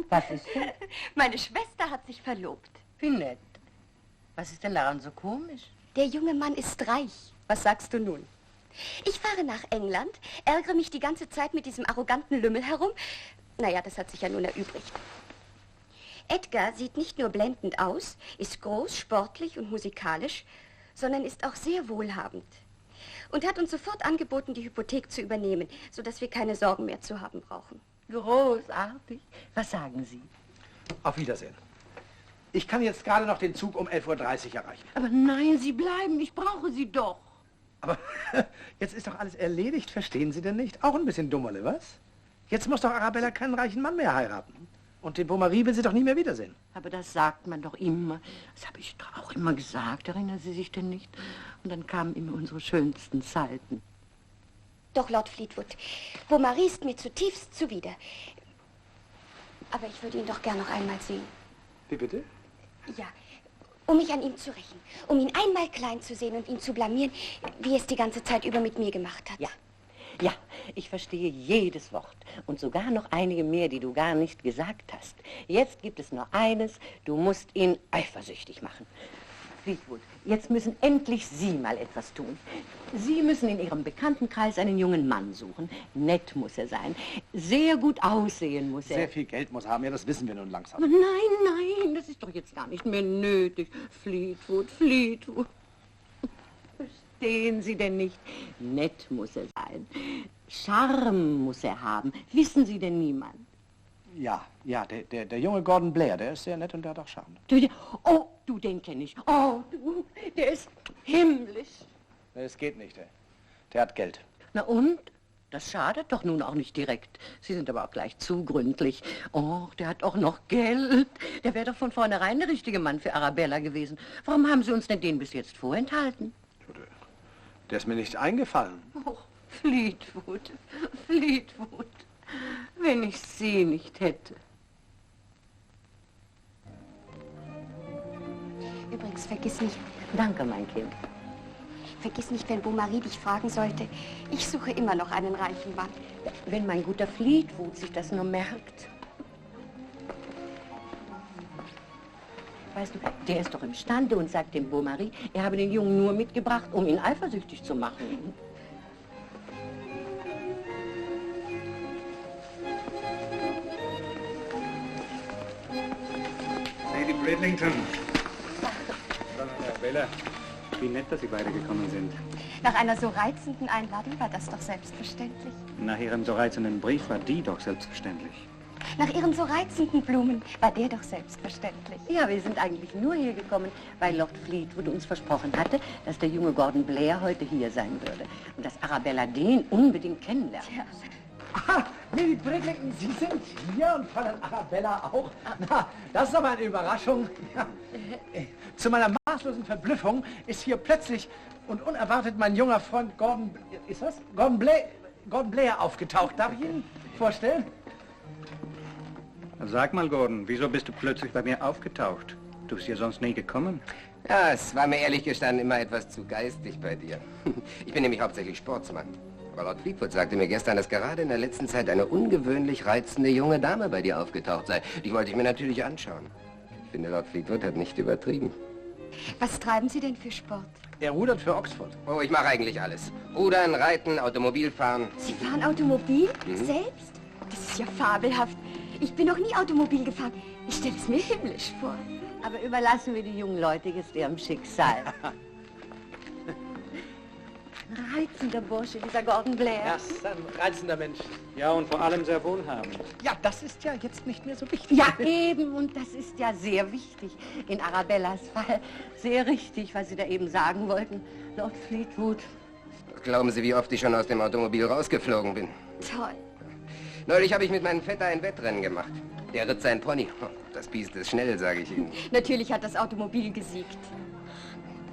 Speaker 9: Was ist denn?
Speaker 2: Meine Schwester hat sich verlobt.
Speaker 9: Wie nett. Was ist denn daran so komisch?
Speaker 2: Der junge Mann ist reich. Was sagst du nun? Ich fahre nach England, ärgere mich die ganze Zeit mit diesem arroganten Lümmel herum. Naja, das hat sich ja nun erübrigt. Edgar sieht nicht nur blendend aus, ist groß, sportlich und musikalisch, sondern ist auch sehr wohlhabend. Und hat uns sofort angeboten, die Hypothek zu übernehmen, sodass wir keine Sorgen mehr zu haben brauchen.
Speaker 9: Großartig. Was sagen Sie?
Speaker 12: Auf Wiedersehen. Ich kann jetzt gerade noch den Zug um 11:30 Uhr erreichen.
Speaker 9: Aber nein, Sie bleiben. Ich brauche Sie doch.
Speaker 12: Aber jetzt ist doch alles erledigt, verstehen Sie denn nicht? Auch ein bisschen Dummerle, was? Jetzt muss doch Arabella keinen reichen Mann mehr heiraten. Und den Beaumaris will sie doch nie mehr wiedersehen.
Speaker 9: Aber das sagt man doch immer. Das habe ich doch auch immer gesagt. Erinnern Sie sich denn nicht? Und dann kamen immer unsere schönsten Zeiten.
Speaker 2: Doch, Lord Fleetwood, Beaumaris ist mir zutiefst zuwider. Aber ich würde ihn doch gern noch einmal sehen.
Speaker 12: Wie bitte?
Speaker 2: Ja, um mich an ihm zu rächen. Um ihn einmal klein zu sehen und ihn zu blamieren, wie er es die ganze Zeit über mit mir gemacht hat.
Speaker 9: Ja. Ja, ich verstehe jedes Wort und sogar noch einige mehr, die du gar nicht gesagt hast. Jetzt gibt es nur eines, du musst ihn eifersüchtig machen. Fleetwood, jetzt müssen endlich Sie mal etwas tun. Sie müssen in Ihrem Bekanntenkreis einen jungen Mann suchen. Nett muss er sein, sehr gut aussehen muss er.
Speaker 12: Sehr viel Geld muss er haben, ja, das wissen wir nun langsam.
Speaker 9: Nein, nein, das ist doch jetzt gar nicht mehr nötig. Fleetwood, Fleetwood. Verstehen Sie denn nicht? Nett muss er sein. Charme muss er haben. Wissen Sie denn niemand?
Speaker 12: Ja, der junge Gordon Blair, der ist sehr nett und der hat auch Charme.
Speaker 9: Oh, du, den kenne ich. Oh, du, der ist himmlisch.
Speaker 12: Es geht nicht, der hat Geld.
Speaker 9: Na und? Das schadet doch nun auch nicht direkt. Sie sind aber auch gleich zu gründlich. Oh, der hat auch noch Geld. Der wäre doch von vornherein der richtige Mann für Arabella gewesen. Warum haben Sie uns denn den bis jetzt vorenthalten?
Speaker 12: Der ist mir nicht eingefallen.
Speaker 9: Oh, Fleetwood, Fleetwood, wenn ich Sie nicht hätte.
Speaker 2: Übrigens, vergiss nicht...
Speaker 9: Danke, mein Kind.
Speaker 2: Vergiss nicht, wenn Beaumaris dich fragen sollte, ich suche immer noch einen reichen Mann.
Speaker 9: Wenn mein guter Fleetwood sich das nur merkt. Weißt du, der ist doch imstande und sagt dem Beaumaris, er habe den Jungen nur mitgebracht, um ihn eifersüchtig zu machen.
Speaker 4: Lady Bridlington. Arabella, wie nett, dass Sie beide gekommen sind.
Speaker 2: Nach einer so reizenden Einladung war das doch selbstverständlich.
Speaker 4: Nach Ihrem so reizenden Brief war die doch selbstverständlich.
Speaker 2: Nach Ihren so reizenden Blumen war der doch selbstverständlich.
Speaker 9: Ja, wir sind eigentlich nur hier gekommen, weil Lord Fleetwood uns versprochen hatte, dass der junge Gordon Blair heute hier sein würde. Und dass Arabella den unbedingt kennenlernt.
Speaker 2: Ja.
Speaker 12: Aha, Lady Bridlington, Sie sind hier und Fräulein Arabella auch. Na, das ist aber eine Überraschung. Ja. Zu meiner maßlosen Verblüffung ist hier plötzlich und unerwartet mein junger Freund Gordon Blair aufgetaucht. Darf ich Ihnen vorstellen?
Speaker 4: Sag mal, Gordon, wieso bist du plötzlich bei mir aufgetaucht? Du bist hier sonst nie gekommen.
Speaker 8: Ja, es war mir ehrlich gestanden immer etwas zu geistig bei dir. Ich bin nämlich hauptsächlich Sportsmann. Aber Lord Fleetwood sagte mir gestern, dass gerade in der letzten Zeit eine ungewöhnlich reizende junge Dame bei dir aufgetaucht sei. Die wollte ich mir natürlich anschauen. Ich finde, Lord Fleetwood hat nicht übertrieben.
Speaker 2: Was treiben Sie denn für Sport?
Speaker 12: Er rudert für Oxford.
Speaker 8: Oh, ich mache eigentlich alles. Rudern, Reiten, Automobilfahren.
Speaker 2: Sie fahren Automobil? Selbst? Das ist ja fabelhaft. Ich bin noch nie Automobil gefahren. Ich stelle es mir himmlisch vor.
Speaker 9: Aber überlassen wir die jungen Leute jetzt ihrem Schicksal. Ein reizender Bursche, dieser Gordon Blair.
Speaker 12: Ja, ist ein reizender Mensch.
Speaker 4: Ja, und vor allem sehr wohlhabend.
Speaker 12: Ja, das ist ja jetzt nicht mehr so wichtig.
Speaker 9: Ja, eben, und das ist ja sehr wichtig. In Arabellas Fall sehr richtig, was Sie da eben sagen wollten, Lord Fleetwood.
Speaker 8: Glauben Sie, wie oft ich schon aus dem Automobil rausgeflogen bin?
Speaker 2: Toll.
Speaker 8: Neulich habe ich mit meinem Vetter ein Wettrennen gemacht. Der ritt sein Pony. Das Biest ist schnell, sage ich Ihnen.
Speaker 2: Natürlich hat das Automobil gesiegt.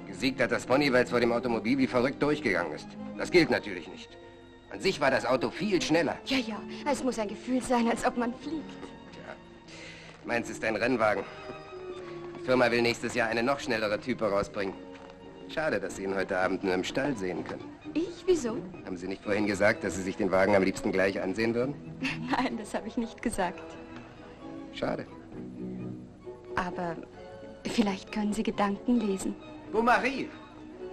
Speaker 8: Gesiegt hat das Pony, weil es vor dem Automobil wie verrückt durchgegangen ist. Das gilt natürlich nicht. An sich war das Auto viel schneller.
Speaker 2: Ja, ja, es muss ein Gefühl sein, als ob man fliegt.
Speaker 8: Ja. Meins ist ein Rennwagen. Die Firma will nächstes Jahr eine noch schnellere Type rausbringen. Schade, dass Sie ihn heute Abend nur im Stall sehen können.
Speaker 2: Ich? Wieso?
Speaker 8: Haben Sie nicht vorhin gesagt, dass Sie sich den Wagen am liebsten gleich ansehen würden?
Speaker 2: Nein, das habe ich nicht gesagt.
Speaker 8: Schade.
Speaker 2: Aber vielleicht können Sie Gedanken lesen.
Speaker 17: Beaumaris,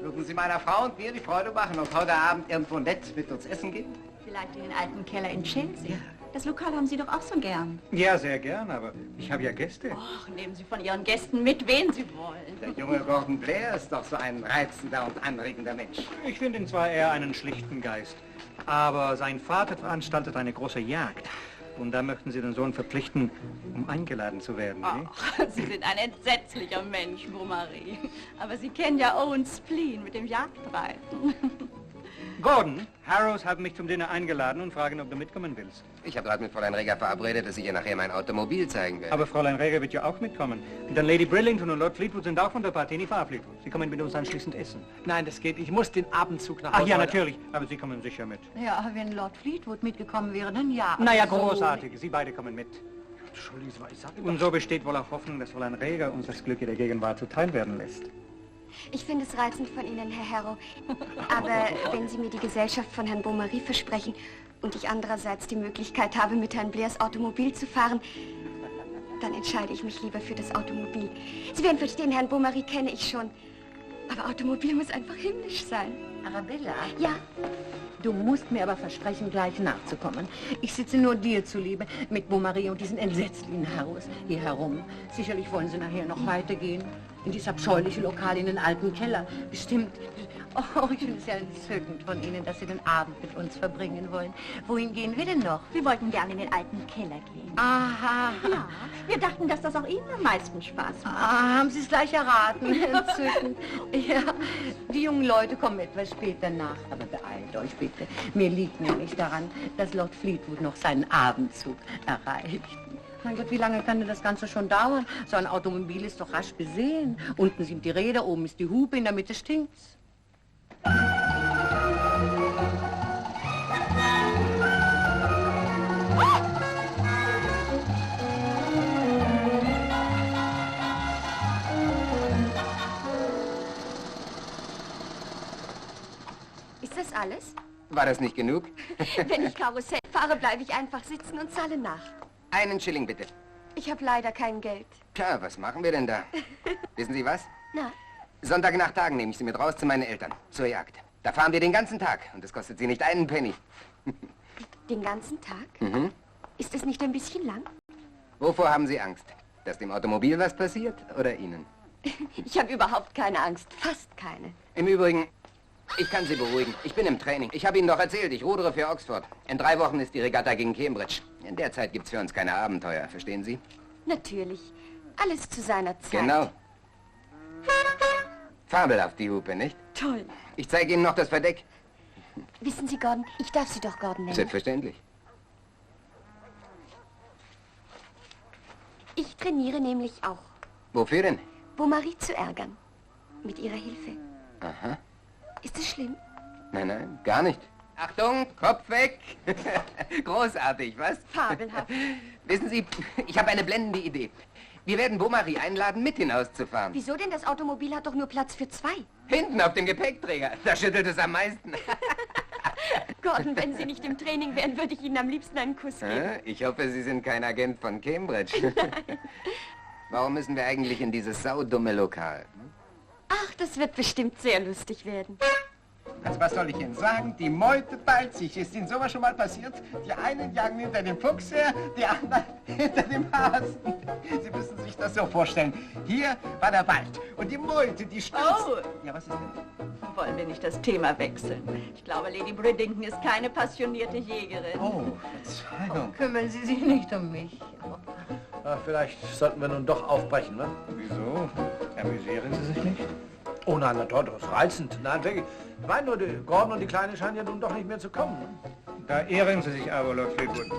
Speaker 17: mögen Sie meiner Frau und mir die Freude machen und heute Abend irgendwo nett mit uns essen gehen?
Speaker 14: Vielleicht in den alten Keller in Chelsea. Ja. Das Lokal haben Sie doch auch so gern.
Speaker 4: Ja, sehr gern, aber ich habe ja Gäste.
Speaker 14: Och, nehmen Sie von Ihren Gästen mit, wen Sie wollen.
Speaker 17: Der junge Gordon Blair ist doch so ein reizender und anregender Mensch.
Speaker 4: Ich finde ihn zwar eher einen schlichten Geist, aber sein Vater veranstaltet eine große Jagd. Und da möchten Sie den Sohn verpflichten, um eingeladen zu werden.
Speaker 14: Ach, Sie sind ein entsetzlicher Mensch, Beaumaris. Aber Sie kennen ja Owen Spleen mit dem Jagdreiten.
Speaker 4: Gordon, Harrows haben mich zum Dinner eingeladen und fragen, ob du mitkommen willst.
Speaker 8: Ich habe gerade mit Fräulein Reger verabredet, dass ich ihr nachher mein Automobil zeigen werde.
Speaker 4: Aber Fräulein Reger wird ja auch mitkommen. Und dann Lady Brillington und Lord Fleetwood sind auch von der Partie in die Fahr Fleetwood. Sie kommen mit uns anschließend essen.
Speaker 12: Nein, das geht. Ich muss den Abendzug nach
Speaker 4: Ach
Speaker 12: Hause.
Speaker 4: ja, natürlich. Aber Sie kommen sicher mit.
Speaker 9: Ja, wenn Lord Fleetwood mitgekommen wäre, dann ja.
Speaker 4: Naja,
Speaker 9: So-
Speaker 4: großartig. Sie beide kommen mit.
Speaker 12: Entschuldigung, ich sage
Speaker 4: Und so besteht wohl auch Hoffnung, dass Fräulein Reger uns das Glück in der Gegenwart zuteil werden lässt.
Speaker 2: Ich finde es reizend von Ihnen, Herr Harrow. Aber wenn Sie mir die Gesellschaft von Herrn Beaumaris versprechen und ich andererseits die Möglichkeit habe, mit Herrn Blairs Automobil zu fahren, dann entscheide ich mich lieber für das Automobil. Sie werden verstehen, Herrn Beaumaris kenne ich schon. Aber Automobil muss einfach himmlisch sein.
Speaker 9: Arabella?
Speaker 2: Ja.
Speaker 9: Du musst mir aber versprechen, gleich nachzukommen. Ich sitze nur dir zuliebe mit Beaumaris und diesen entsetzlichen Harrows hier herum. Sicherlich wollen sie nachher noch weitergehen. In dieses abscheuliche Lokal in den alten Keller. Bestimmt. Oh, ich finde es ja entzückend von Ihnen, dass Sie den Abend mit uns verbringen wollen. Wohin gehen wir denn noch?
Speaker 3: Wir wollten gerne in den alten Keller gehen.
Speaker 9: Aha.
Speaker 3: Ja, wir dachten, dass das auch Ihnen am meisten Spaß macht.
Speaker 9: Ah, haben Sie es gleich erraten. Entzückend. Ja, die jungen Leute kommen etwas später nach. Aber beeilt euch bitte. Mir liegt nämlich daran, dass Lord Fleetwood noch seinen Abendzug erreicht. Mein Gott, wie lange kann denn das Ganze schon dauern? So ein Automobil ist doch rasch besehen. Unten sind die Räder, oben ist die Hupe, in der Mitte stinkt's.
Speaker 2: Ist das alles?
Speaker 8: War das nicht genug?
Speaker 2: Wenn ich Karussell fahre, bleibe ich einfach sitzen und zahle nach.
Speaker 8: Einen Schilling bitte.
Speaker 2: Ich habe leider kein Geld.
Speaker 8: Tja, was machen wir denn da? Wissen Sie was?
Speaker 2: Na,
Speaker 8: Sonntag nach Tagen nehme ich Sie mit raus zu meinen Eltern. Zur Jagd. Da fahren wir den ganzen Tag. Und es kostet Sie nicht einen Penny.
Speaker 2: den ganzen Tag?
Speaker 8: Mhm.
Speaker 2: Ist es nicht ein bisschen lang?
Speaker 8: Wovor haben Sie Angst? Dass dem Automobil was passiert oder Ihnen?
Speaker 2: Ich habe überhaupt keine Angst. Fast keine.
Speaker 8: Im Übrigen, ich kann Sie beruhigen. Ich bin im Training. Ich habe Ihnen doch erzählt, ich rudere für Oxford. In 3 Wochen ist die Regatta gegen Cambridge. In der Zeit gibt's für uns keine Abenteuer, verstehen Sie?
Speaker 2: Natürlich. Alles zu seiner Zeit.
Speaker 8: Genau. Fabelhaft, die Hupe, nicht?
Speaker 2: Toll.
Speaker 8: Ich zeige Ihnen noch das Verdeck.
Speaker 2: Wissen Sie, Gordon, ich darf Sie doch Gordon nennen.
Speaker 8: Selbstverständlich.
Speaker 2: Ich trainiere nämlich auch,
Speaker 8: Wofür denn?
Speaker 2: Beaumaris zu ärgern. Mit Ihrer Hilfe.
Speaker 8: Aha.
Speaker 2: Ist es schlimm?
Speaker 8: Nein, nein, gar nicht. Achtung, Kopf weg. Großartig, was?
Speaker 2: Fabelhaft.
Speaker 8: Wissen Sie, ich habe eine blendende Idee. Wir werden Beaumaris einladen, mit hinauszufahren.
Speaker 2: Wieso denn? Das Automobil hat doch nur Platz für 2.
Speaker 8: Hinten auf dem Gepäckträger. Da schüttelt es am meisten.
Speaker 2: Gordon, wenn Sie nicht im Training wären, würde ich Ihnen am liebsten einen Kuss geben.
Speaker 8: Ich hoffe, Sie sind kein Agent von Cambridge. Warum müssen wir eigentlich in dieses saudumme Lokal?
Speaker 2: Ach, das wird bestimmt sehr lustig werden.
Speaker 17: Also was soll ich Ihnen sagen? Die Meute teilt sich. Ist Ihnen sowas schon mal passiert? Die einen jagen hinter dem Fuchs her, die anderen hinter dem Hasen. Sie müssen sich das so vorstellen. Hier war der Wald und die Meute, die stürzt.
Speaker 13: Oh.
Speaker 17: Ja, was ist denn?
Speaker 13: Wollen wir nicht das Thema wechseln? Ich glaube, Lady Bridington ist keine passionierte Jägerin.
Speaker 17: Oh, Verzeihung.
Speaker 9: Kümmern Sie sich nicht um mich.
Speaker 12: Ach, vielleicht sollten wir nun doch aufbrechen, ne?
Speaker 4: Wieso? Amüsieren Sie sich nicht?
Speaker 12: Oh nein, na doch, das ist reizend. Nein, wirklich. Ich meine nur, die Gordon und die Kleine scheinen ja nun doch nicht mehr zu kommen.
Speaker 4: Da ehren Sie sich aber, Lord Fleetwood.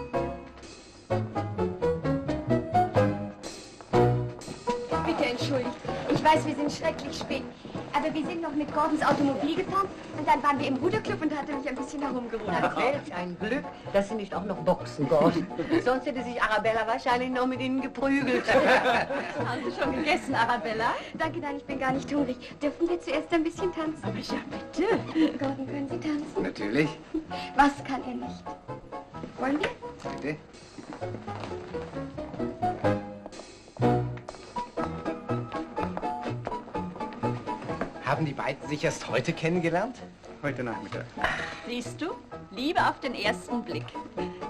Speaker 2: Bitte entschuldigt. Ich weiß, wir sind schrecklich spät. Aber wir sind noch mit Gordons Automobil gefahren und dann waren wir im Ruderclub und da hat er mich ein bisschen herumgerudert.
Speaker 9: Welch ein Glück, dass Sie nicht auch noch boxen, Gordon. Sonst hätte sich Arabella wahrscheinlich noch mit Ihnen geprügelt.
Speaker 13: Haben Sie schon gegessen, Arabella?
Speaker 2: Danke, nein, ich bin gar nicht hungrig. Dürfen wir zuerst ein bisschen tanzen?
Speaker 13: Aber ja, bitte.
Speaker 2: Gordon, können Sie tanzen?
Speaker 8: Natürlich.
Speaker 2: Was kann er nicht? Wollen wir?
Speaker 8: Bitte. Haben die beiden sich erst heute kennengelernt?
Speaker 4: Heute Nachmittag.
Speaker 13: Siehst du? Liebe auf den ersten Blick.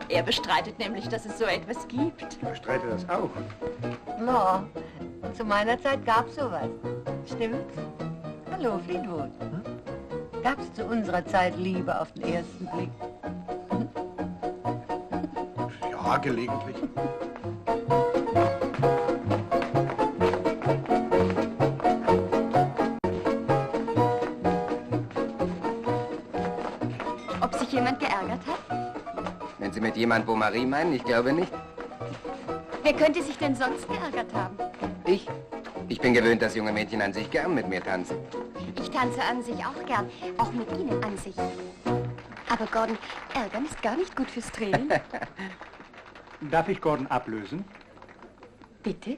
Speaker 13: Er bestreitet nämlich, dass es so etwas gibt.
Speaker 4: Ich bestreite das auch.
Speaker 9: No, zu meiner Zeit gab's sowas. Stimmt's? Hallo, Fleetwood. Gab's zu unserer Zeit Liebe auf den ersten Blick?
Speaker 12: Ja, gelegentlich.
Speaker 2: Ob sich jemand geärgert hat?
Speaker 8: Wenn Sie mit jemand Beaumaris meinen, ich glaube nicht.
Speaker 2: Wer könnte sich denn sonst geärgert haben?
Speaker 8: Ich? Ich bin gewöhnt, dass junge Mädchen an sich gern mit mir tanzen.
Speaker 2: Ich tanze an sich auch gern, auch mit Ihnen an sich. Aber Gordon, ärgern ist gar nicht gut fürs Training.
Speaker 4: Darf ich Gordon ablösen?
Speaker 2: Bitte?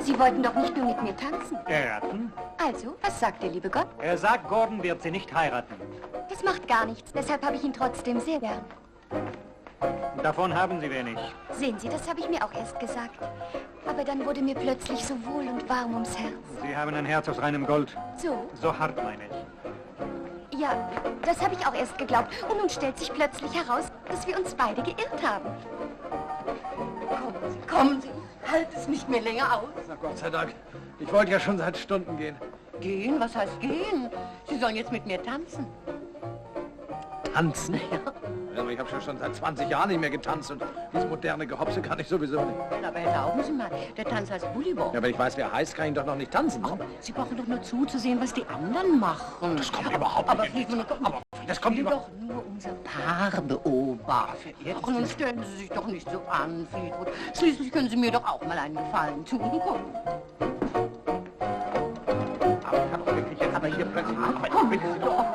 Speaker 2: Sie wollten doch nicht nur mit mir tanzen.
Speaker 4: Erraten?
Speaker 2: Also, was sagt der liebe Gott?
Speaker 4: Er sagt, Gordon wird sie nicht heiraten.
Speaker 2: Das macht gar nichts, deshalb habe ich ihn trotzdem sehr gern.
Speaker 4: Davon haben Sie wenig.
Speaker 2: Sehen Sie, das habe ich mir auch erst gesagt. Aber dann wurde mir plötzlich so wohl und warm ums Herz.
Speaker 4: Sie haben ein Herz aus reinem Gold.
Speaker 2: So?
Speaker 4: So hart, meine ich.
Speaker 2: Ja, das habe ich auch erst geglaubt. Und nun stellt sich plötzlich heraus, dass wir uns beide geirrt haben.
Speaker 9: Kommen Sie, halt es nicht mehr länger aus.
Speaker 12: Na Gott sei Dank. Ich wollte ja schon seit Stunden gehen.
Speaker 9: Gehen? Was heißt gehen? Sie sollen jetzt mit mir tanzen.
Speaker 12: Tanzen? Ja. Aber ich habe schon seit 20 Jahren nicht mehr getanzt und dieses moderne Gehopse kann ich sowieso nicht.
Speaker 9: Aber erlauben Sie mal, der Tanz heißt Bullyball.
Speaker 12: Ja, wenn ich weiß, wer heißt, kann ich doch noch nicht tanzen. Ne?
Speaker 9: Sie brauchen doch nur zuzusehen, was die anderen machen.
Speaker 12: Das kommt überhaupt nicht.
Speaker 9: Aber
Speaker 12: das kommt
Speaker 9: Sie doch nur unser Paar beobachten. Ach, nun stellen Sie sich doch nicht so an, Fleetwood. Schließlich können Sie mir doch auch mal einen Gefallen tun. Komm.
Speaker 12: Aber hier plötzlich...
Speaker 9: Komm, bitte doch.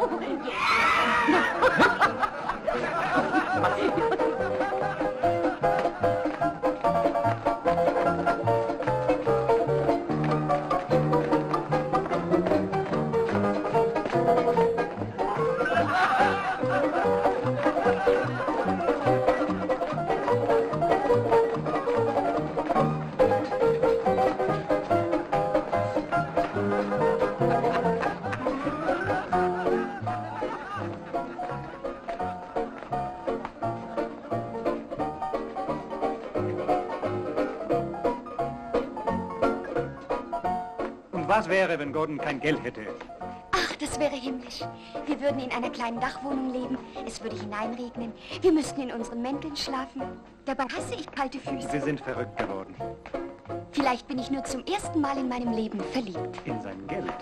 Speaker 4: Was wäre, wenn Gordon kein Geld hätte?
Speaker 2: Ach, das wäre himmlisch. Wir würden in einer kleinen Dachwohnung leben. Es würde hineinregnen. Wir müssten in unseren Mänteln schlafen. Dabei hasse ich kalte Füße.
Speaker 4: Sie sind verrückt geworden.
Speaker 2: Vielleicht bin ich nur zum ersten Mal in meinem Leben verliebt.
Speaker 4: In sein Geld?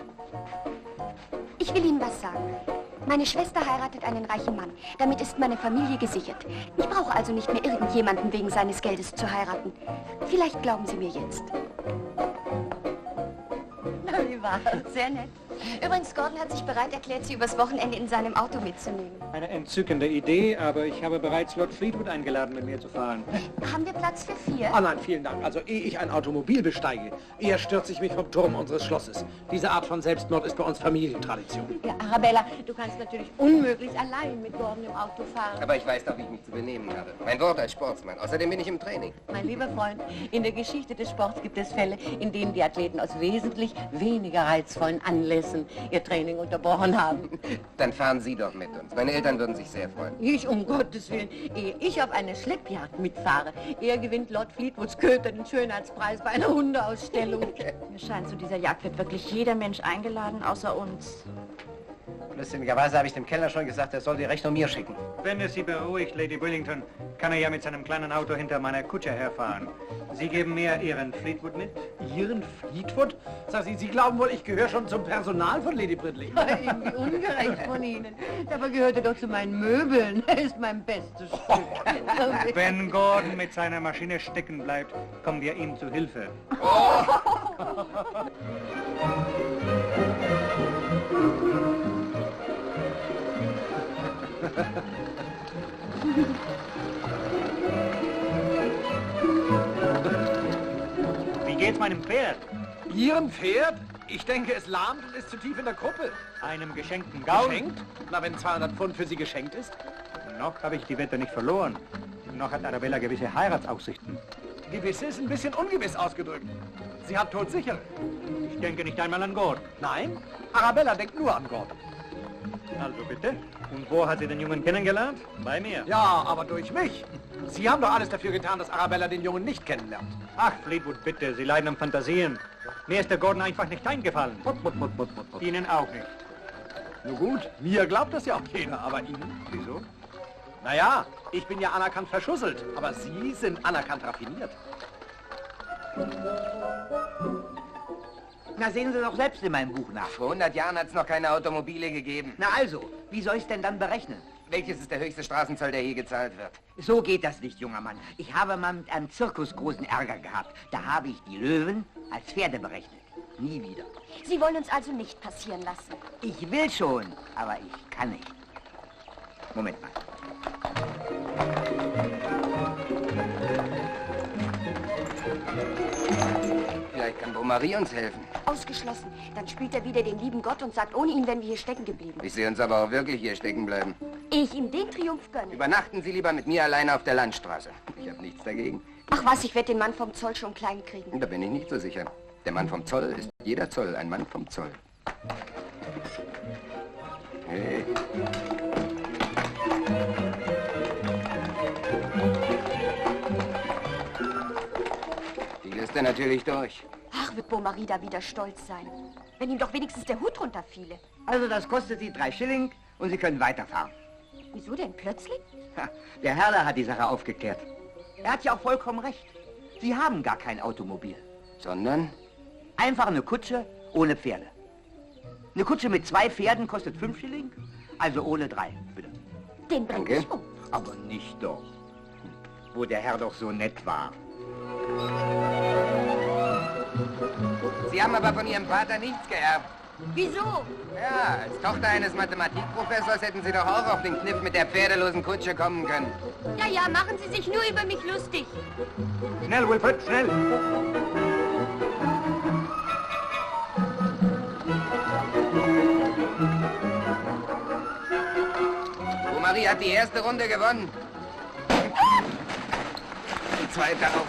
Speaker 2: Ich will Ihnen was sagen. Meine Schwester heiratet einen reichen Mann. Damit ist meine Familie gesichert. Ich brauche also nicht mehr irgendjemanden wegen seines Geldes zu heiraten. Vielleicht glauben Sie mir jetzt. Wie war das? Sehr nett. Übrigens, Gordon hat sich bereit erklärt, Sie übers Wochenende in seinem Auto mitzunehmen.
Speaker 4: Eine entzückende Idee, aber ich habe bereits Lord Fleetwood eingeladen, mit mir zu fahren.
Speaker 2: Haben wir Platz für 4?
Speaker 12: Ah nein, vielen Dank. Also ehe ich ein Automobil besteige, eher stürze ich mich vom Turm unseres Schlosses. Diese Art von Selbstmord ist bei uns Familientradition.
Speaker 9: Ja, Arabella, du kannst natürlich unmöglich allein mit Gordon im Auto fahren.
Speaker 8: Aber ich weiß doch, wie ich mich zu benehmen habe. Mein Wort als Sportsmann. Außerdem bin ich im Training.
Speaker 9: Mein lieber Freund, in der Geschichte des Sports gibt es Fälle, in denen die Athleten aus wesentlich weniger reizvollen Anlässen ihr Training unterbrochen haben.
Speaker 8: Dann fahren Sie doch mit uns. Meine Eltern würden sich sehr freuen.
Speaker 9: Ich, um Gottes Willen, ehe ich auf eine Schleppjagd mitfahre, eher gewinnt Lord Fleetwoods Köter den Schönheitspreis bei einer Hundeausstellung.
Speaker 13: Mir scheint, zu dieser Jagd wird wirklich jeder Mensch eingeladen, außer uns.
Speaker 6: Lustigerweise habe ich dem Kellner schon gesagt, er soll die Rechnung mir schicken.
Speaker 4: Wenn es Sie beruhigt, Lady Willington, kann er ja mit seinem kleinen Auto hinter meiner Kutsche herfahren. Sie geben mir Ihren Fleetwood mit?
Speaker 12: Ihren Fleetwood? Sagen Sie, Sie glauben wohl, ich gehöre schon zum Personal von Lady Brindley?
Speaker 9: Irgendwie ungerecht von Ihnen. Dabei gehört er doch zu meinen Möbeln. Er ist mein bestes Stück.
Speaker 4: Wenn Gordon mit seiner Maschine stecken bleibt, kommen wir ihm zu Hilfe. Wie geht's meinem Pferd?
Speaker 12: Ihrem Pferd? Ich denke, es lahmt und ist zu tief in der Gruppe.
Speaker 4: Einem geschenkten Gaul?
Speaker 12: Geschenkt? Na, wenn 200 Pfund für Sie geschenkt ist?
Speaker 4: Noch habe ich die Wette nicht verloren. Noch hat Arabella gewisse Heiratsaussichten.
Speaker 12: Gewisse ist ein bisschen ungewiss ausgedrückt. Sie hat todsichere.
Speaker 4: Ich denke nicht einmal an Gordon.
Speaker 12: Nein, Arabella denkt nur an Gordon.
Speaker 4: Also bitte. Und wo hat sie den Jungen kennengelernt? Bei mir.
Speaker 12: Ja, aber durch mich. Sie haben doch alles dafür getan, dass Arabella den Jungen nicht kennenlernt.
Speaker 4: Ach, Fleetwood, bitte. Sie leiden an Fantasien. Mir ist der Gordon einfach nicht eingefallen. Ihnen auch nicht.
Speaker 12: Nun gut, mir glaubt das ja auch jeder, aber Ihnen? Wieso? Naja, ich bin ja anerkannt verschusselt, aber Sie sind anerkannt raffiniert.
Speaker 17: Na, sehen Sie doch selbst in meinem Buch nach.
Speaker 20: Vor 100 Jahren hat es noch keine Automobile gegeben.
Speaker 17: Na also, wie soll ich es denn dann berechnen?
Speaker 20: Welches ist der höchste Straßenzoll, der je gezahlt wird?
Speaker 17: So geht das nicht, junger Mann. Ich habe mal mit einem Zirkus großen Ärger gehabt. Da habe ich die Löwen als Pferde berechnet. Nie wieder.
Speaker 2: Sie wollen uns also nicht passieren lassen.
Speaker 17: Ich will schon, aber ich kann nicht. Moment mal.
Speaker 20: Vielleicht kann Beaumaris uns helfen.
Speaker 2: Ausgeschlossen. Dann spielt er wieder den lieben Gott und sagt, ohne ihn wären wir hier stecken geblieben.
Speaker 20: Ich sehe uns aber auch wirklich hier stecken bleiben.
Speaker 2: Ehe ich ihm den Triumph gönne.
Speaker 20: Übernachten Sie lieber mit mir alleine auf der Landstraße. Ich habe nichts dagegen.
Speaker 2: Ach was, ich werde den Mann vom Zoll schon klein kriegen.
Speaker 20: Da bin ich nicht so sicher. Der Mann vom Zoll ist jeder Zoll ein Mann vom Zoll. Hey. Die lässt er natürlich durch.
Speaker 2: Ach, wird Beaumaris da wieder stolz sein. Wenn ihm doch wenigstens der Hut runterfiele.
Speaker 17: Also das kostet Sie 3 Schilling und Sie können weiterfahren.
Speaker 2: Wieso denn plötzlich?
Speaker 17: Ha, der Herr hat die Sache aufgeklärt. Er hat ja auch vollkommen recht. Sie haben gar kein Automobil.
Speaker 20: Sondern?
Speaker 17: Einfach eine Kutsche ohne Pferde. Eine Kutsche mit 2 Pferden kostet 5 Schilling, also ohne 3, bitte.
Speaker 2: Den bringe ich um.
Speaker 17: Aber nicht doch. Wo der Herr doch so nett war.
Speaker 20: Sie haben aber von Ihrem Vater nichts geerbt.
Speaker 2: Wieso?
Speaker 20: Ja, als Tochter eines Mathematikprofessors hätten Sie doch auch auf den Kniff mit der pferdelosen Kutsche kommen können.
Speaker 2: Ja, ja, machen Sie sich nur über mich lustig.
Speaker 4: Schnell, Wilfred, schnell!
Speaker 20: Beaumaris hat die erste Runde gewonnen. Die zweite auch.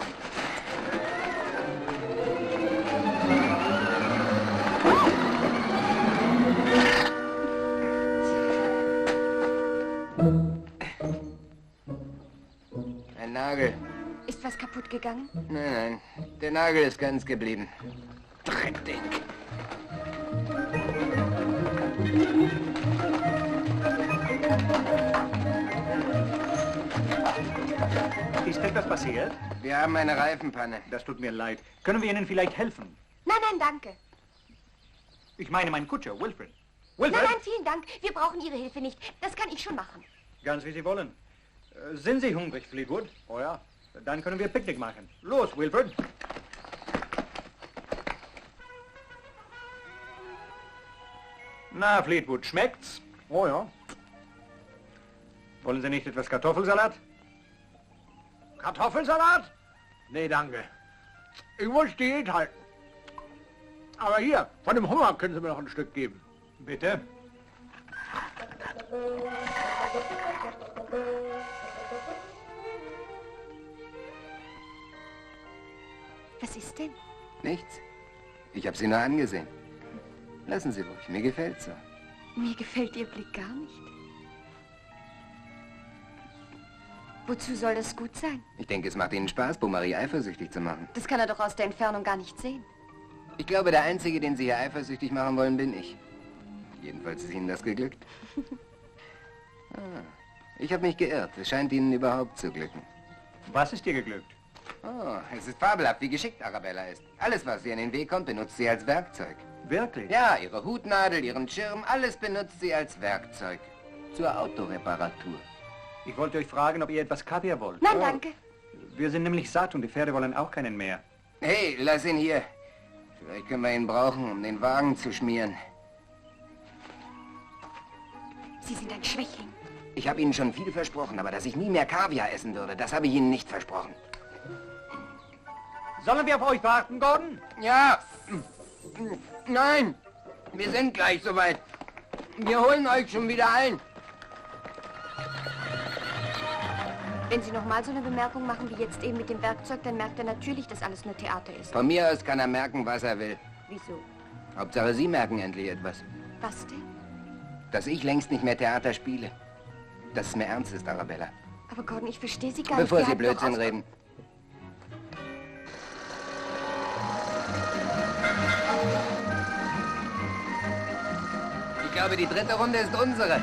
Speaker 20: Ein Nagel.
Speaker 2: Ist was kaputt gegangen?
Speaker 20: Nein, der Nagel ist ganz geblieben. Dreckding.
Speaker 4: Ist etwas passiert?
Speaker 20: Wir haben eine Reifenpanne.
Speaker 4: Das tut mir leid. Können wir Ihnen vielleicht helfen?
Speaker 2: Nein, nein, danke.
Speaker 4: Ich meine, mein Kutscher, Wilfred.
Speaker 2: Nein, nein, vielen Dank. Wir brauchen Ihre Hilfe nicht. Das kann ich schon machen.
Speaker 4: Ganz wie Sie wollen. Sind Sie hungrig, Fleetwood? Oh ja. Dann können wir Picknick machen. Los, Wilfred. Na, Fleetwood, schmeckt's? Oh ja. Wollen Sie nicht etwas Kartoffelsalat?
Speaker 18: Kartoffelsalat? Nee, danke. Ich muss Diät halten. Aber hier, von dem Hummer können Sie mir noch ein Stück geben.
Speaker 4: Bitte.
Speaker 2: Was ist denn?
Speaker 20: Nichts. Ich habe Sie nur angesehen. Lassen Sie ruhig, mir gefällt's so.
Speaker 2: Mir gefällt Ihr Blick gar nicht. Wozu soll das gut sein?
Speaker 20: Ich denke, es macht Ihnen Spaß, Beaumaris eifersüchtig zu machen.
Speaker 2: Das kann er doch aus der Entfernung gar nicht sehen.
Speaker 20: Ich glaube, der Einzige, den Sie hier eifersüchtig machen wollen, bin ich. Jedenfalls ist Ihnen das geglückt. Ich habe mich geirrt. Es scheint Ihnen überhaupt zu glücken.
Speaker 4: Was ist dir geglückt?
Speaker 20: Oh, es ist fabelhaft, wie geschickt Arabella ist. Alles, was ihr in den Weg kommt, benutzt sie als Werkzeug.
Speaker 4: Wirklich?
Speaker 20: Ja, ihre Hutnadel, ihren Schirm, alles benutzt sie als Werkzeug. Zur Autoreparatur.
Speaker 4: Ich wollte euch fragen, ob ihr etwas Kaviar wollt.
Speaker 2: Nein, danke.
Speaker 4: Wir sind nämlich satt und die Pferde wollen auch keinen mehr.
Speaker 20: Hey, lass ihn hier. Vielleicht können wir ihn brauchen, um den Wagen zu schmieren.
Speaker 2: Sie sind ein Schwächling.
Speaker 20: Ich habe Ihnen schon viel versprochen, aber dass ich nie mehr Kaviar essen würde, das habe ich Ihnen nicht versprochen.
Speaker 4: Sollen wir auf euch warten, Gordon?
Speaker 20: Ja. Nein, wir sind gleich soweit. Wir holen euch schon wieder ein.
Speaker 2: Wenn Sie noch mal so eine Bemerkung machen wie jetzt eben mit dem Werkzeug, dann merkt er natürlich, dass alles nur Theater ist.
Speaker 20: Von mir aus kann er merken, was er will.
Speaker 2: Wieso?
Speaker 20: Hauptsache, Sie merken endlich etwas.
Speaker 2: Was denn?
Speaker 20: Dass ich längst nicht mehr Theater spiele. Dass es mir ernst ist, Arabella.
Speaker 2: Aber Gordon, ich verstehe Sie gar
Speaker 20: Bevor
Speaker 2: nicht.
Speaker 20: Sie Blödsinn reden. Ich Ich glaube, die dritte Runde ist unsere.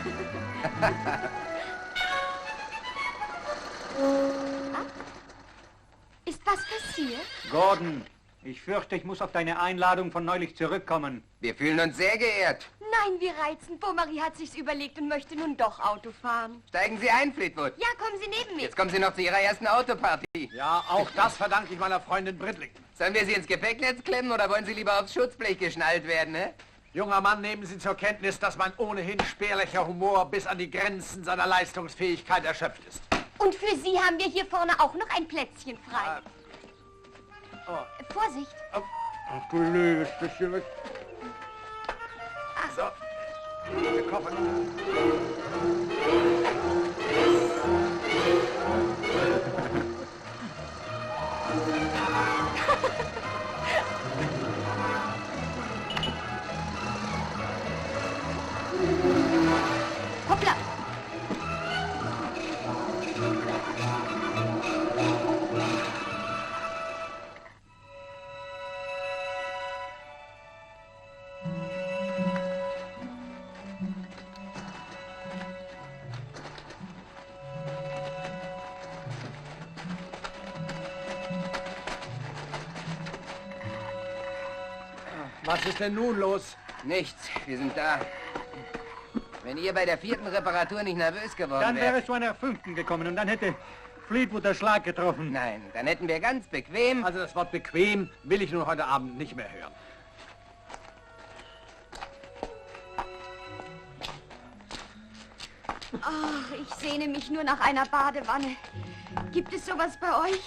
Speaker 2: Ist was passiert?
Speaker 4: Gordon, ich fürchte, ich muss auf deine Einladung von neulich zurückkommen.
Speaker 20: Wir fühlen uns sehr geehrt.
Speaker 2: Nein, wie reizend. Beaumaris hat sich's überlegt und möchte nun doch Auto fahren.
Speaker 20: Steigen Sie ein, Fleetwood.
Speaker 2: Ja, kommen Sie neben mich.
Speaker 20: Jetzt kommen Sie noch zu Ihrer ersten Autoparty.
Speaker 18: Ja, auch das verdanke ich meiner Freundin Bridling.
Speaker 20: Sollen wir Sie ins Gepäcknetz klemmen oder wollen Sie lieber aufs Schutzblech geschnallt werden, ne?
Speaker 18: Junger Mann, nehmen Sie zur Kenntnis, dass mein ohnehin spärlicher Humor bis an die Grenzen seiner Leistungsfähigkeit erschöpft ist.
Speaker 2: Und für Sie haben wir hier vorne auch noch ein Plätzchen frei. Vorsicht.
Speaker 18: Ach du liebes bisschen. So. Der Koffer.
Speaker 2: Hoppla.
Speaker 18: Was ist denn nun los?
Speaker 20: Nichts, wir sind da. Wenn ihr bei der 4. Reparatur nicht nervös geworden
Speaker 4: Dann wäre
Speaker 20: wärt...
Speaker 4: es zu einer 5. gekommen und dann hätte Fleetwood der Schlag getroffen.
Speaker 20: Nein, dann hätten wir ganz bequem...
Speaker 18: Also das Wort bequem will ich nun heute Abend nicht mehr hören.
Speaker 2: Ach, ich sehne mich nur nach einer Badewanne. Gibt es sowas bei euch?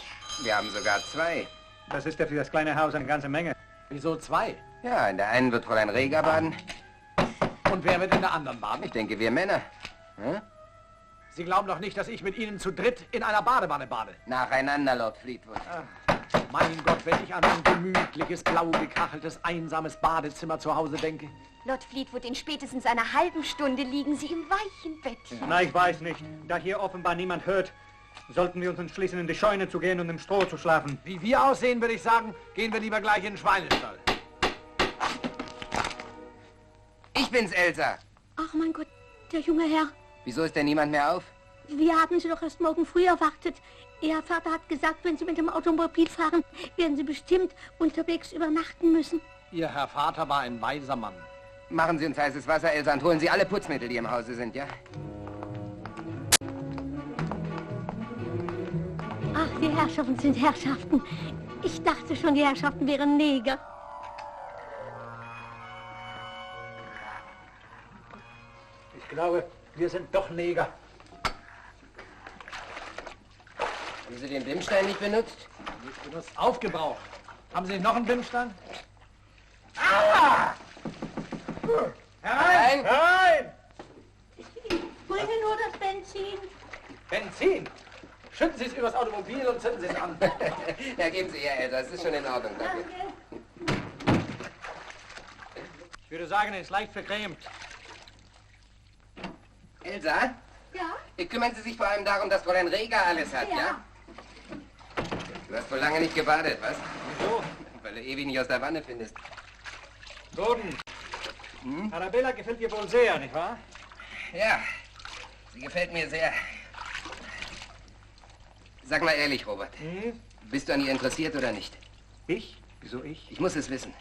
Speaker 20: Wir haben sogar 2.
Speaker 4: Das ist ja für das kleine Haus eine ganze Menge.
Speaker 18: Wieso 2?
Speaker 20: Ja, in der einen wird Fräulein Reger baden.
Speaker 18: Und wer wird in der anderen baden?
Speaker 20: Ich denke, wir Männer. Hm?
Speaker 18: Sie glauben doch nicht, dass ich mit Ihnen zu dritt in einer Badewanne bade?
Speaker 20: Nacheinander, Lord Fleetwood.
Speaker 18: Mein Gott, wenn ich an ein gemütliches, blau gekacheltes, einsames Badezimmer zu Hause denke.
Speaker 2: Lord Fleetwood, in spätestens einer halben Stunde liegen Sie im weichen Bettchen.
Speaker 4: Na, ich weiß nicht. Da hier offenbar niemand hört, sollten wir uns entschließen, in die Scheune zu gehen und im Stroh zu schlafen.
Speaker 18: Wie wir aussehen, würde ich sagen, gehen wir lieber gleich in den Schweinestall.
Speaker 20: Ich bin's, Elsa.
Speaker 13: Ach mein Gott, der junge Herr.
Speaker 20: Wieso ist denn niemand mehr auf?
Speaker 13: Wir haben Sie doch erst morgen früh erwartet. Ihr Vater hat gesagt, wenn Sie mit dem Automobil fahren, werden Sie bestimmt unterwegs übernachten müssen.
Speaker 18: Ihr Herr Vater war ein weiser Mann.
Speaker 20: Machen Sie uns heißes Wasser, Elsa, und holen Sie alle Putzmittel, die im Hause sind, ja?
Speaker 13: Ach, die Herrschaften sind Herrschaften. Ich dachte schon, die Herrschaften wären Neger.
Speaker 18: Ich glaube, wir sind doch Neger.
Speaker 20: Haben Sie den Bimstein nicht benutzt?
Speaker 18: Nicht benutzt, aufgebraucht. Haben Sie noch einen Bimstein?
Speaker 20: Ah!
Speaker 18: Herein! Herein!
Speaker 13: Ich bringe nur das Benzin.
Speaker 18: Benzin? Schütten Sie es übers Automobil und zünden Sie es an.
Speaker 20: Ja, geben Sie her, Elsa, es ist schon in Ordnung, danke.
Speaker 4: Ich würde sagen, er ist leicht vergrämt.
Speaker 20: Elsa?
Speaker 2: Ja?
Speaker 20: Kümmern Sie sich vor allem darum, dass Fräulein Reger alles hat, ja? Du hast wohl lange nicht gebadet, was?
Speaker 4: Wieso?
Speaker 20: Weil du ewig nicht aus der Wanne findest.
Speaker 4: Gordon, Arabella gefällt dir wohl sehr, nicht wahr?
Speaker 20: Ja, sie gefällt mir sehr. Sag mal ehrlich, Robert. Bist du an ihr interessiert oder nicht?
Speaker 4: Ich? Wieso ich?
Speaker 20: Ich muss es wissen.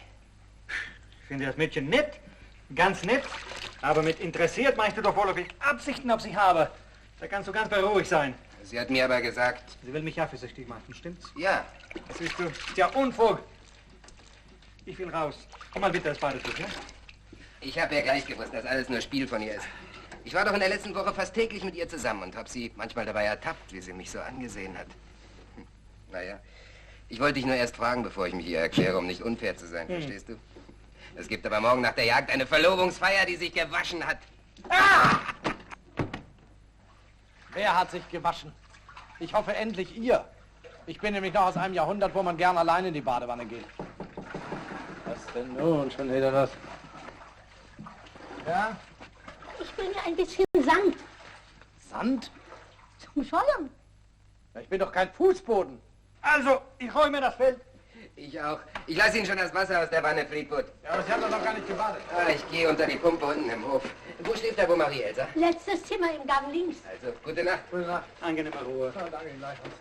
Speaker 4: Ich finde das Mädchen nett, ganz nett. Aber mit interessiert meinst du doch wohl, ob ich Absichten auf sie habe. Da kannst du ganz beruhigt sein.
Speaker 20: Sie hat mir aber gesagt...
Speaker 4: Sie will mich eifersüchtig machen, stimmt's?
Speaker 20: Ja.
Speaker 4: Siehst du, ist ja Unfug. Ich will raus. Komm mal bitte das Badetuch, ja?
Speaker 20: Ich habe ja gleich gewusst, dass alles nur Spiel von ihr ist. Ich war doch in der letzten Woche fast täglich mit ihr zusammen und habe sie manchmal dabei ertappt, wie sie mich so angesehen hat. Naja, ich wollte dich nur erst fragen, bevor ich mich hier erkläre, um nicht unfair zu sein, verstehst du? Es gibt aber morgen nach der Jagd eine Verlobungsfeier, die sich gewaschen hat.
Speaker 18: Ah! Wer hat sich gewaschen? Ich hoffe endlich ihr. Ich bin nämlich noch aus einem Jahrhundert, wo man gern allein in die Badewanne geht. Was denn nun? Schon wieder das? Ja?
Speaker 13: Ich bringe ein bisschen Sand.
Speaker 18: Sand?
Speaker 13: Zum Scheuern.
Speaker 18: Ich bin doch kein Fußboden.
Speaker 4: Also, ich räume das Feld.
Speaker 20: Ich auch. Ich lasse Ihnen schon das Wasser aus der Wanne, Fleetwood.
Speaker 18: Ja, aber Sie haben doch noch gar nicht gebadet.
Speaker 20: Ah, ich gehe unter die Pumpe unten im Hof. Wo schläft der Beaumaris, Elsa?
Speaker 13: Letztes Zimmer im Gang links.
Speaker 20: Also, gute Nacht.
Speaker 18: Gute Nacht.
Speaker 4: Angenehme Ruhe.
Speaker 18: Ja, danke Ihnen gleichfalls.